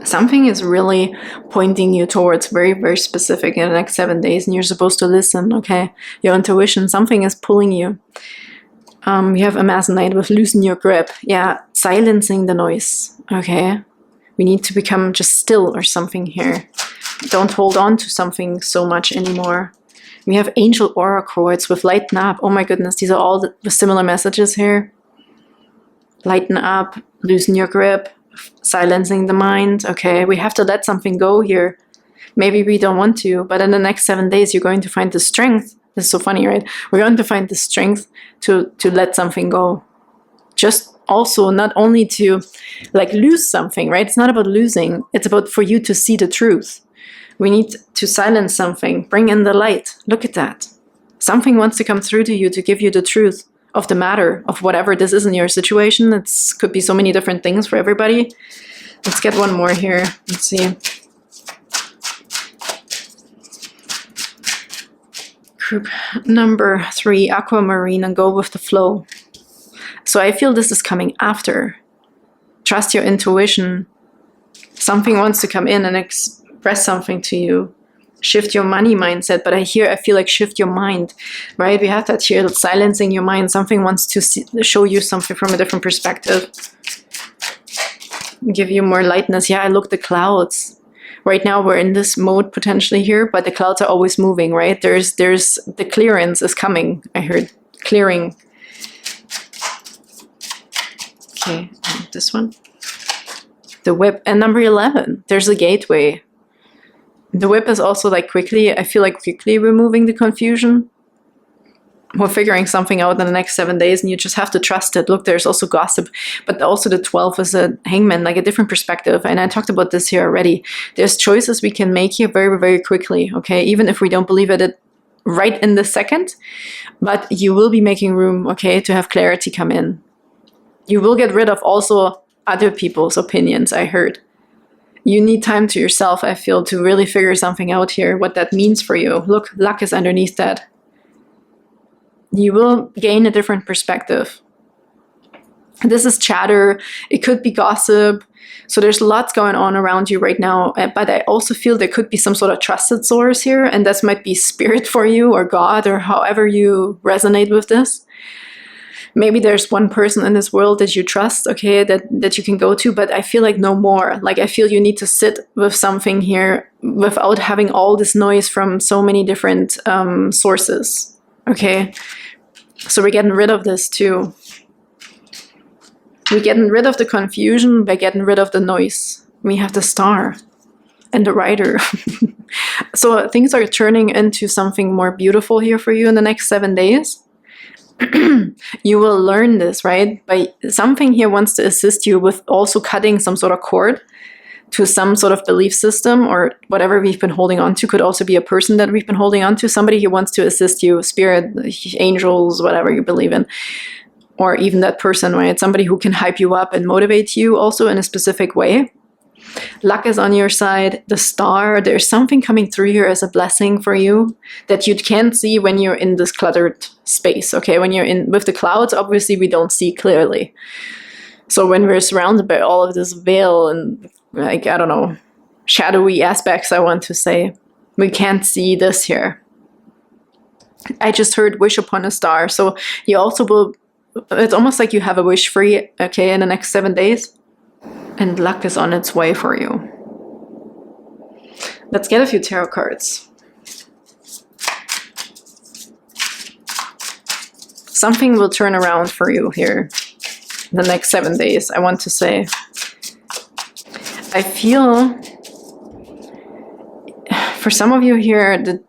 Something is really pointing you towards very, very specific in the next 7 days, and you're supposed to listen, okay? Your intuition, something is pulling you. You have Amazonite with loosen your grip. Yeah, silencing the noise, okay? We need to become just still or something here. Don't hold on to something so much anymore. We have Angel Oracle. It's with lighten up. Oh my goodness, these are all the similar messages here. Lighten up, loosen your grip. Silencing the mind. Okay, we have to let something go here. Maybe we don't want to, but in the next 7 days you're going to find the strength. This is so funny, right? We're going to find the strength to let something go. Just also not only to like lose something, right? It's not about losing. It's about for you to see the truth. We need to silence something. Bring in the light. Look at that. Something wants to come through to you to give you the truth of the matter, of whatever this is in your situation. It could be so many different things for everybody. Let's get one more here. Let's see. Group number 3, Aquamarine, and go with the flow. So I feel this is coming after. Trust your intuition. Something wants to come in and express something to you. Shift your money mindset, but I feel like shift your mind, right? We have that here, silencing your mind. Something wants to show you something from a different perspective. Give you more lightness. Yeah, look, the clouds. Right now we're in this mode potentially here, but the clouds are always moving, right? There's the clearance is coming. I heard clearing. Okay, and this one. The whip. And number 11, there's a gateway. The whip is also like quickly, I feel like quickly removing the confusion. We're figuring something out in the next 7 days, and you just have to trust it. Look, there's also gossip, but also the 12 is a hangman, like a different perspective. And I talked about this here already. There's choices we can make here very, very quickly, okay? Even if we don't believe it right in the second, but you will be making room, okay, to have clarity come in. You will get rid of also other people's opinions, I heard. You need time to yourself, I feel, to really figure something out here, what that means for you. Look, luck is underneath that. You will gain a different perspective. This is chatter. It could be gossip. So there's lots going on around you right now. But I also feel there could be some sort of trusted source here. And this might be spirit for you or God or however you resonate with this. Maybe there's one person in this world that you trust, okay, that you can go to. But I feel like no more. Like I feel you need to sit with something here without having all this noise from so many different sources. Okay. So we're getting rid of this too. We're getting rid of the confusion by getting rid of the noise. We have the star and the rider. So things are turning into something more beautiful here for you in the next 7 days. You will learn this, right? By something here wants to assist you with also cutting some sort of cord to some sort of belief system or whatever we've been holding on to. Could also be a person that we've been holding on to, somebody who wants to assist you, spirit, angels, whatever you believe in, or even that person, right? Somebody who can hype you up and motivate you also in a specific way. Luck is on your side. The star, there's something coming through here as a blessing for you that you can't see when you're in this cluttered space, okay? When you're in with the clouds, obviously we don't see clearly. So when we're surrounded by all of this veil and like, I don't know, shadowy aspects, I want to say, we can't see this here. I just heard wish upon a star. So you also will, it's almost like you have a wish free, okay, in the next 7 days. And luck is on its way for you. Let's get a few tarot cards. Something will turn around for you here in the next 7 days, I want to say. I feel for some of you here that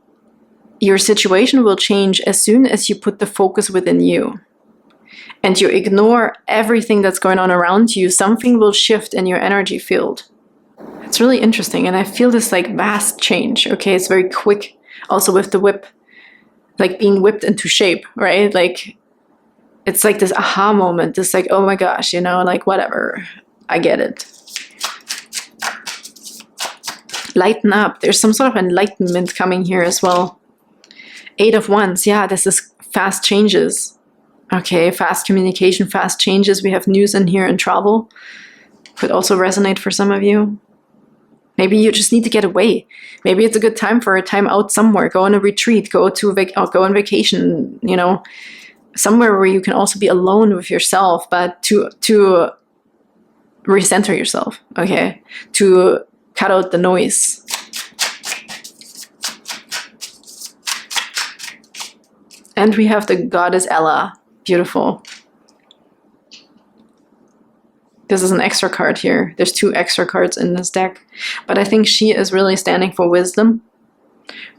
your situation will change as soon as you put the focus within you and you ignore everything that's going on around you. Something will shift in your energy field. It's really interesting, and I feel this like vast change. Okay, it's very quick. Also with the whip, like being whipped into shape, right? Like it's like this aha moment, this like, oh my gosh, you know, like whatever, I get it. Lighten up. There's some sort of enlightenment coming here as well. 8 of Wands. Yeah, this is fast changes. Okay, fast communication, fast changes. We have news in here and travel. Could also resonate for some of you. Maybe you just need to get away. Maybe it's a good time for a time out somewhere. Go on a retreat. Go on vacation. You know, somewhere where you can also be alone with yourself, but to recenter yourself. Okay, to cut out the noise. And we have the goddess Ella. Beautiful. This is an extra card here. There's 2 extra cards in this deck. But I think she is really standing for wisdom.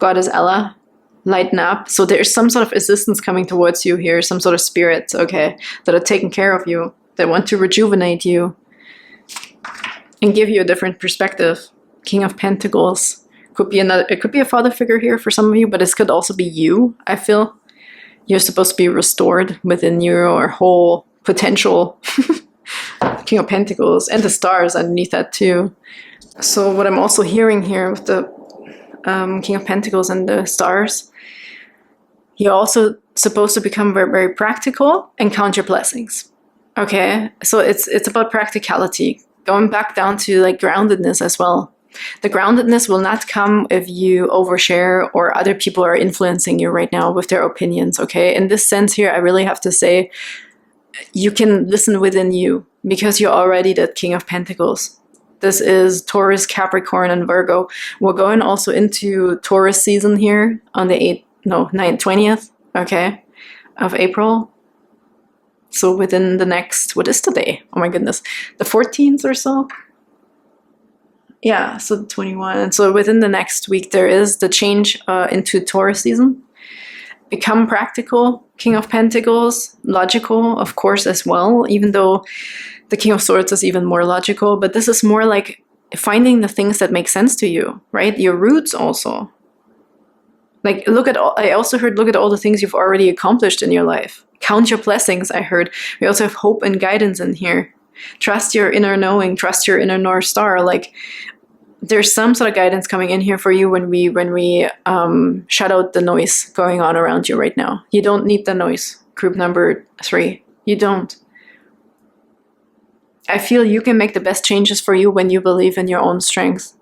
Goddess Ella. Lighten up. So there's some sort of assistance coming towards you here. Some sort of spirits, okay, that are taking care of you. That want to rejuvenate you. And give you a different perspective. King of Pentacles. It could be a father figure here for some of you, but this could also be you, I feel. You're supposed to be restored within your whole potential. King of Pentacles and the stars underneath that too. So what I'm also hearing here with the King of Pentacles and the stars, you're also supposed to become very, very practical and count your blessings. Okay, so it's about practicality. Going back down to like groundedness as well. The groundedness will not come if you overshare or other people are influencing you right now with their opinions, okay? In this sense here, I really have to say, you can listen within you because you're already the King of Pentacles. This is Taurus, Capricorn, and Virgo. We're going also into Taurus season here on the 20th, okay, of April. So within the next, what is today? Oh my goodness, the 14th or so? Yeah, so 21. And so within the next week, there is the change into Taurus season. Become practical, King of Pentacles, logical, of course, as well, even though the King of Swords is even more logical, but this is more like finding the things that make sense to you, right? Your roots also. Like, I also heard, look at all the things you've already accomplished in your life. Count your blessings, I heard. We also have hope and guidance in here. Trust your inner knowing, trust your inner North Star. Like, there's some sort of guidance coming in here for you when we shut out the noise going on around you right now. You don't need the noise, group number 3. You don't. I feel you can make the best changes for you when you believe in your own strength.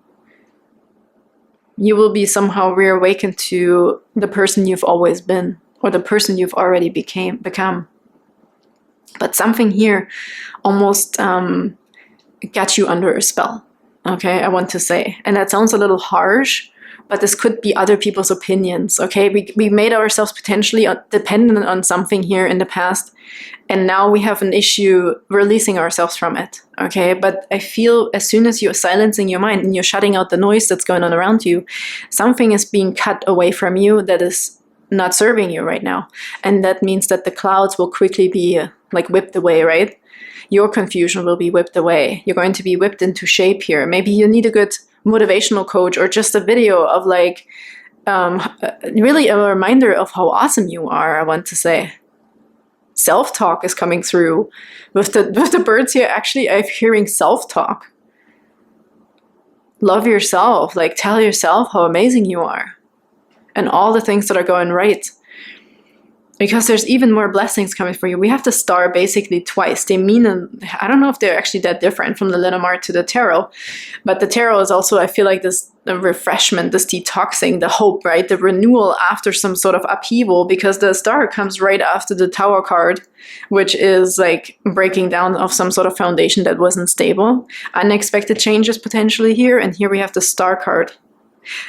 You will be somehow reawakened to the person you've always been, or the person you've already become. But something here almost got you under a spell, okay, I want to say. And that sounds a little harsh, but this could be other people's opinions, okay? We made ourselves potentially dependent on something here in the past, and now we have an issue releasing ourselves from it, okay? But I feel as soon as you're silencing your mind and you're shutting out the noise that's going on around you, something is being cut away from you that is not serving you right now. And that means that the clouds will quickly be like whipped away, right? Your confusion will be whipped away. You're going to be whipped into shape here. Maybe you need a good motivational coach or just a video of like really a reminder of how awesome you are, I want to say. Self-talk is coming through with the birds here. Actually, I'm hearing self-talk. Love yourself, like tell yourself how amazing you are and all the things that are going right. Because there's even more blessings coming for you. We have the star basically twice. They mean, I don't know if they're actually that different from the Lenormand to the tarot, but the tarot is also, I feel like this refreshment, this detoxing, the hope, right? The renewal after some sort of upheaval, because the star comes right after the Tower card, which is like breaking down of some sort of foundation that wasn't stable. Unexpected changes potentially here, and here we have the star card.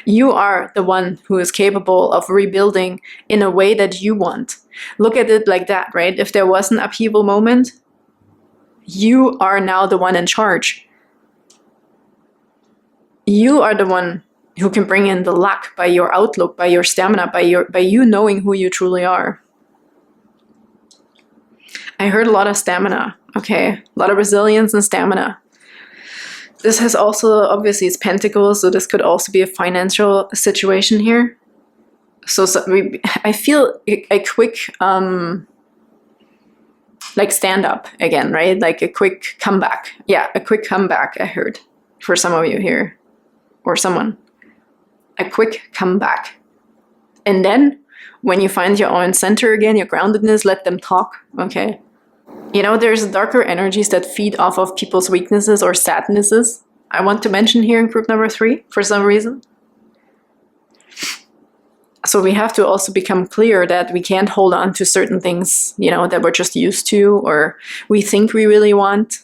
You are the one who is capable of rebuilding in a way that you want. Look at it like that, right? If there was an upheaval moment, you are now the one in charge. You are the one who can bring in the luck by your outlook, by your stamina, by you knowing who you truly are. I heard a lot of stamina, okay? A lot of resilience and stamina. This has also, obviously, it's Pentacles, so this could also be a financial situation here. So I feel a quick, like stand up again, right? Like a quick comeback. Yeah, a quick comeback, I heard, for some of you here, or someone. A quick comeback. And then, when you find your own center again, your groundedness, let them talk, okay? You know, there's darker energies that feed off of people's weaknesses or sadnesses. I want to mention here in group number 3 for some reason. So we have to also become clear that we can't hold on to certain things, you know, that we're just used to or we think we really want.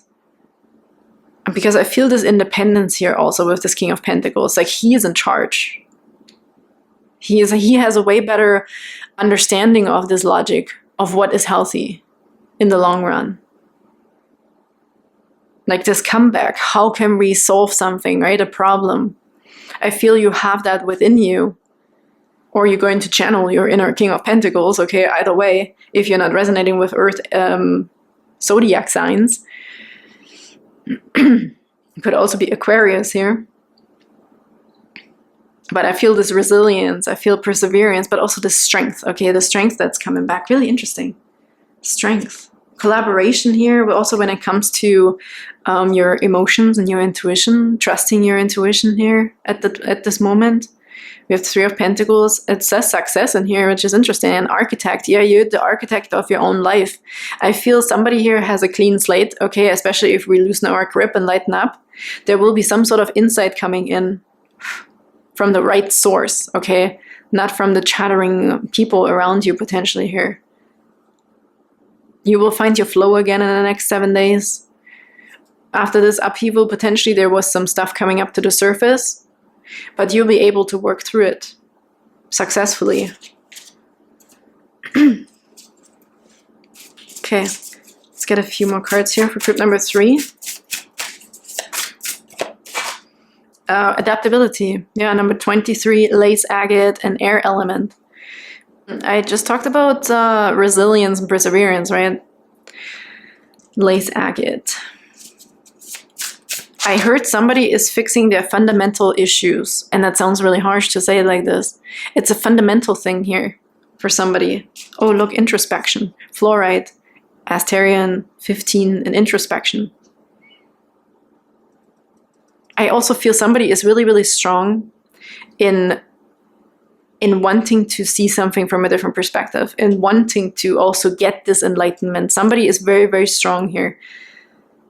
Because I feel this independence here also with this King of Pentacles. Like he is in charge. He has a way better understanding of this logic of what is healthy in the long run. Like this comeback, how can we solve something, right? A problem. I feel you have that within you. Or you're going to channel your inner King of Pentacles, okay, either way, if you're not resonating with Earth zodiac signs. It could also be Aquarius here. But I feel this resilience, I feel perseverance, but also the strength, okay, the strength that's coming back. Really interesting. Strength. Collaboration here, but also when it comes to your emotions and your intuition, trusting your intuition here at this moment. We have the 3 of Pentacles. It says success in here, which is interesting. An architect. Yeah, you're the architect of your own life. I feel somebody here has a clean slate, okay, especially if we loosen our grip and lighten up. There will be some sort of insight coming in from the right source, okay? Not from the chattering people around you potentially here. You will find your flow again in the next 7 days. After this upheaval, potentially there was some stuff coming up to the surface, but you'll be able to work through it successfully. Okay, let's get a few more cards here for group number 3. Adaptability. Yeah, number 23, lace agate and air element. I just talked about resilience and perseverance, right? Lace agate. I heard somebody is fixing their fundamental issues, and that sounds really harsh to say it like this. It's a fundamental thing here for somebody. Oh, look, introspection. Fluorite, Asterion 15, and introspection. I also feel somebody is really, really strong in wanting to see something from a different perspective, in wanting to also get this enlightenment. Somebody is very, very strong here.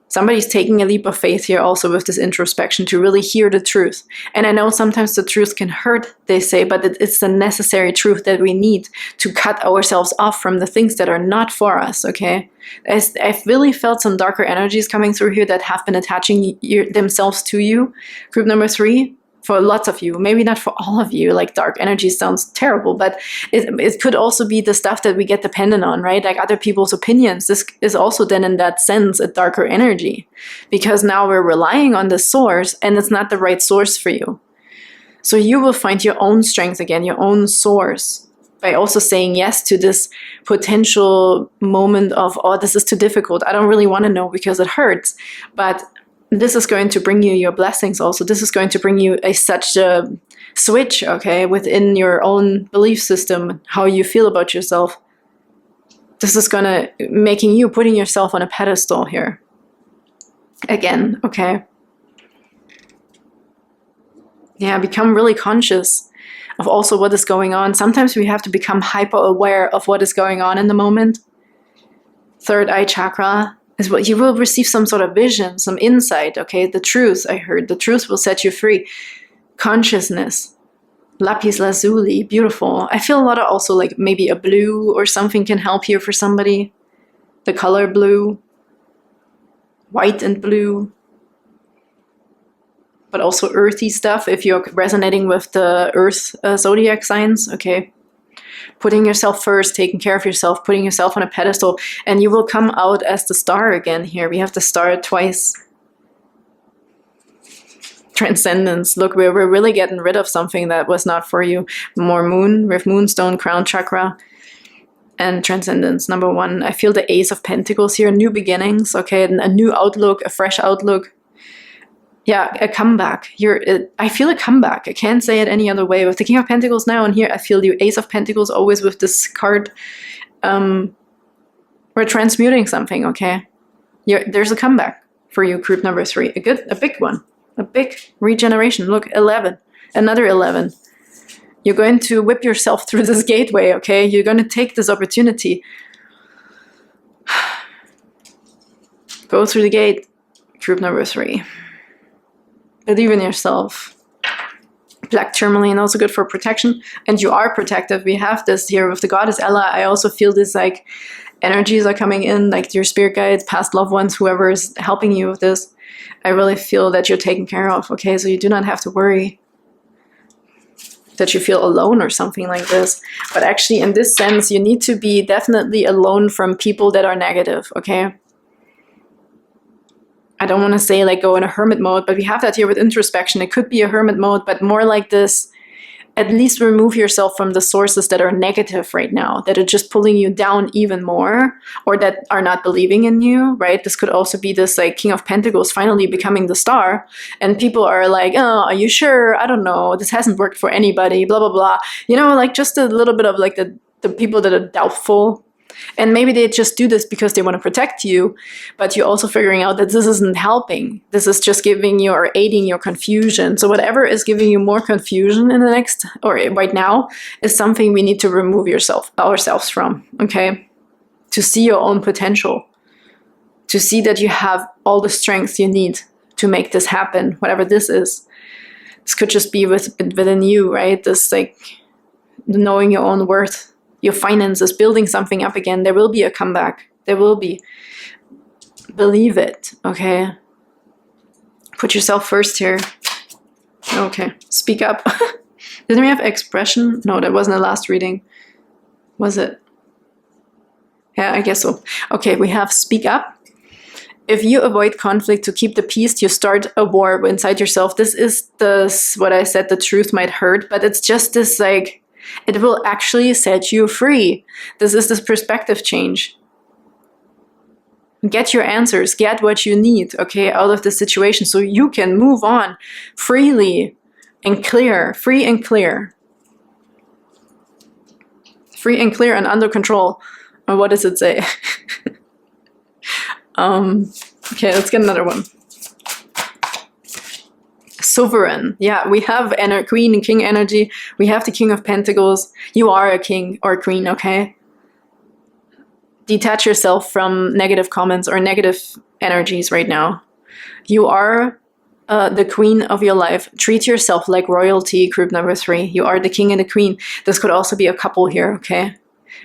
Somebody's taking a leap of faith here also with this introspection to really hear the truth. And I know sometimes the truth can hurt, they say, but it's the necessary truth that we need to cut ourselves off from the things that are not for us, okay? I've really felt some darker energies coming through here that have been attaching themselves to you. Group number 3, for lots of you, maybe not for all of you, like dark energy sounds terrible, but it could also be the stuff that we get dependent on, right? Like other people's opinions. This is also then in that sense a darker energy, because now we're relying on the source and it's not the right source for you. So you will find your own strength again, your own source, by also saying yes to this potential moment of, oh, this is too difficult. I don't really want to know because it hurts, but this is going to bring you your blessings also. This is going to bring you such a switch, okay, within your own belief system, how you feel about yourself. This is going to making you putting yourself on a pedestal here. Again, okay. Yeah, become really conscious of also what is going on. Sometimes we have to become hyper aware of what is going on in the moment. Third eye chakra is what you will receive, some sort of vision, some insight, okay? The truth, I heard. The truth will set you free. Consciousness. Lapis lazuli, beautiful. I feel a lot of also like maybe a blue or something can help here for somebody. The color blue. White and blue. But also earthy stuff if you're resonating with the earth zodiac signs, okay? Putting yourself first, taking care of yourself, putting yourself on a pedestal, and you will come out as the star again here. We have the star twice. Transcendence. Look, we're really getting rid of something that was not for you. More moon, with moonstone, crown chakra, and transcendence. Number 1, I feel the Ace of Pentacles here. New beginnings, okay? A new outlook, a fresh outlook. Yeah, a comeback. I feel a comeback. I can't say it any other way. With the King of Pentacles now, and here I feel the Ace of Pentacles always with this card. We're transmuting something, okay? There's a comeback for you, group number 3. A big one. A big regeneration. Look, 11. Another 11. You're going to whip yourself through this gateway, okay? You're going to take this opportunity. Go through the gate, group number 3. Believe in yourself. Black tourmaline, also good for protection. And you are protective. We have this here with the goddess Ella. I also feel this like energies are coming in, like your spirit guides, past loved ones, whoever is helping you with this. I really feel that you're taken care of, okay? So you do not have to worry that you feel alone or something like this. But actually, in this sense, you need to be definitely alone from people that are negative, okay? I don't want to say like go in a hermit mode, but we have that here with introspection. It could be a hermit mode, but more like this, at least remove yourself from the sources that are negative right now, that are just pulling you down even more, or that are not believing in you, right? This could also be this like King of Pentacles finally becoming the star, and people are like, oh, are you sure? I don't know. This hasn't worked for anybody, blah, blah, blah. You know, like just a little bit of like the people that are doubtful. And maybe they just do this because they want to protect you, but you're also figuring out that this isn't helping. This is just giving you or aiding your confusion. So whatever is giving you more confusion in the next, or right now, is something we need to remove ourselves from, okay? To see your own potential, to see that you have all the strength you need to make this happen, whatever this is. This could just be within you, right? This like knowing your own worth. Your finances, building something up again. There will be a comeback. There will be. Believe it, okay? Put yourself first here. Okay, speak up. Didn't we have expression? No, that wasn't the last reading. Was it? Yeah, I guess so. Okay, we have speak up. If you avoid conflict to keep the peace, you start a war inside yourself. This is what I said, the truth might hurt, but it's just this like, it will actually set you free. This is this perspective change. Get your answers, get what you need, okay, out of the situation so you can move on freely and clear, free and clear. Free and clear and under control. Or what does it say? Okay, let's get another one. Sovereign. Yeah, we have Queen and King energy. We have the King of Pentacles. You are a king or a queen, okay? Detach yourself from negative comments or negative energies right now. You are the queen of your life. Treat yourself like royalty, group number 3. You are the king and the queen. This could also be a couple here, okay?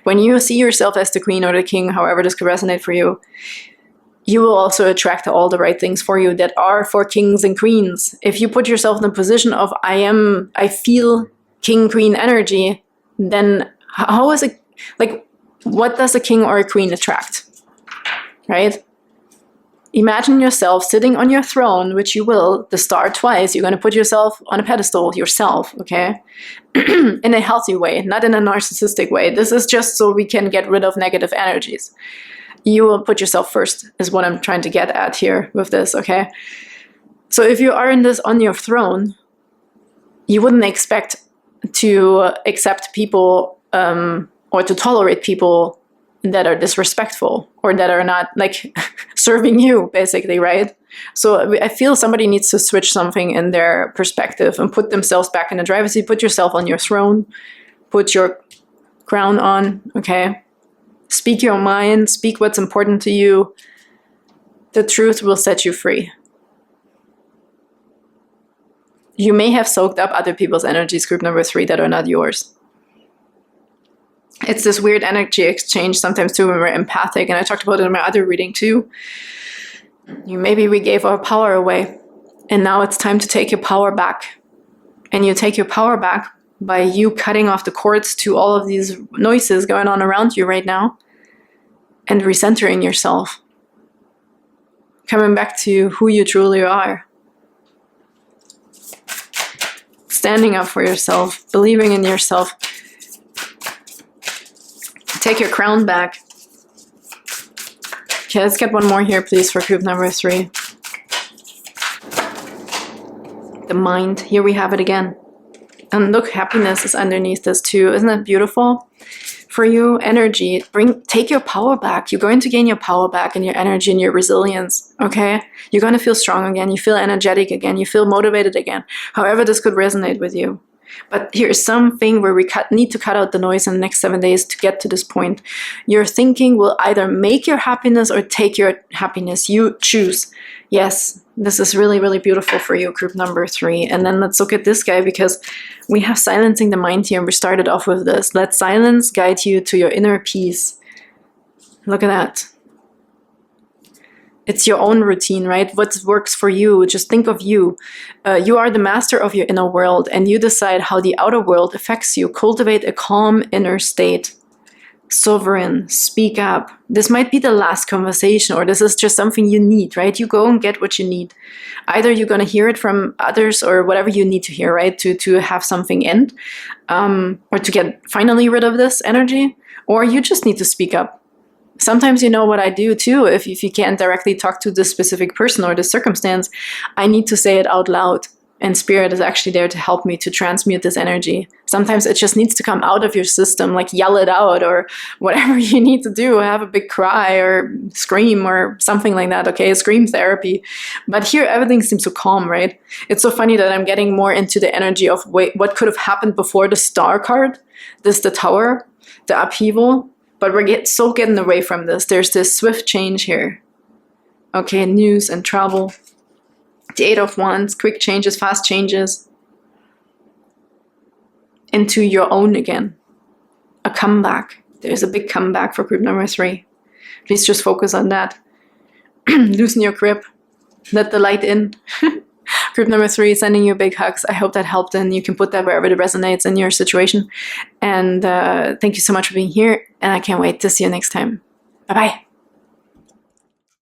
When you see yourself as the queen or the king, however this could resonate for you, you will also attract all the right things for you that are for kings and queens. If you put yourself in the position of I feel king, queen energy, then how is it, like, what does a king or a queen attract, right? Imagine yourself sitting on your throne, which you will, the star twice. You're going to put yourself on a pedestal yourself, okay? In a healthy way, not in a narcissistic way. This is just so we can get rid of negative energies. You will put yourself first, is what I'm trying to get at here with this, okay? So if you are in this on your throne, you wouldn't expect to accept people or to tolerate people that are disrespectful or that are not like serving you, basically, right? So I feel somebody needs to switch something in their perspective and put themselves back in the driver's seat. Put yourself on your throne, put your crown on, okay? Speak your mind, speak what's important to you. The truth will set you free. You may have soaked up other people's energies, group number 3, that are not yours. It's this weird energy exchange sometimes too when we're empathic, and I talked about it in my other reading too. Maybe we gave our power away, and now it's time to take your power back. And you take your power back by you cutting off the cords to all of these noises going on around you right now, and recentering yourself. Coming back to who you truly are. Standing up for yourself, believing in yourself. Take your crown back. Okay, let's get one more here, please, for group number 3. The mind. Here we have it again. And look, happiness is underneath this too. Isn't that beautiful? For you, energy. Take your power back. You're going to gain your power back and your energy and your resilience. Okay? You're going to feel strong again. You feel energetic again. You feel motivated again. However this could resonate with you. But here's something where we need to cut out the noise in the next 7 days to get to this point. Your thinking will either make your happiness or take your happiness. You choose. Yes, this is really, really beautiful for you, group number 3. And then let's look at this guy, because we have silencing the mind here, and we started off with this. Let silence guide you to your inner peace. Look at that. It's your own routine, right? What works for you? Just think of you. You are the master of your inner world, and you decide how the outer world affects you. Cultivate a calm inner state. Sovereign, speak up. This might be the last conversation, or this is just something you need, right? You go and get what you need. Either you're going to hear it from others or whatever you need to hear, right? To have something end, or to get finally rid of this energy, or you just need to speak up. Sometimes you know what I do too. If you can't directly talk to this specific person or this circumstance, I need to say it out loud. And spirit is actually there to help me to transmute this energy. Sometimes it just needs to come out of your system, like yell it out or whatever you need to do. Have a big cry or scream or something like that. Okay, scream therapy. But here everything seems so calm, right? It's so funny that I'm getting more into the energy of what could have happened before the star card. This, the tower, the upheaval. But we're getting away from this. There's this swift change here. Okay, news and travel. The 8 of Wands, quick changes, fast changes. Into your own again. A comeback. There's a big comeback for group number 3. Please just focus on that. Loosen your grip. Let the light in. Group number 3, sending you big hugs. I hope that helped, and you can put that wherever it resonates in your situation. And thank you so much for being here, and I can't wait to see you next time. Bye-bye.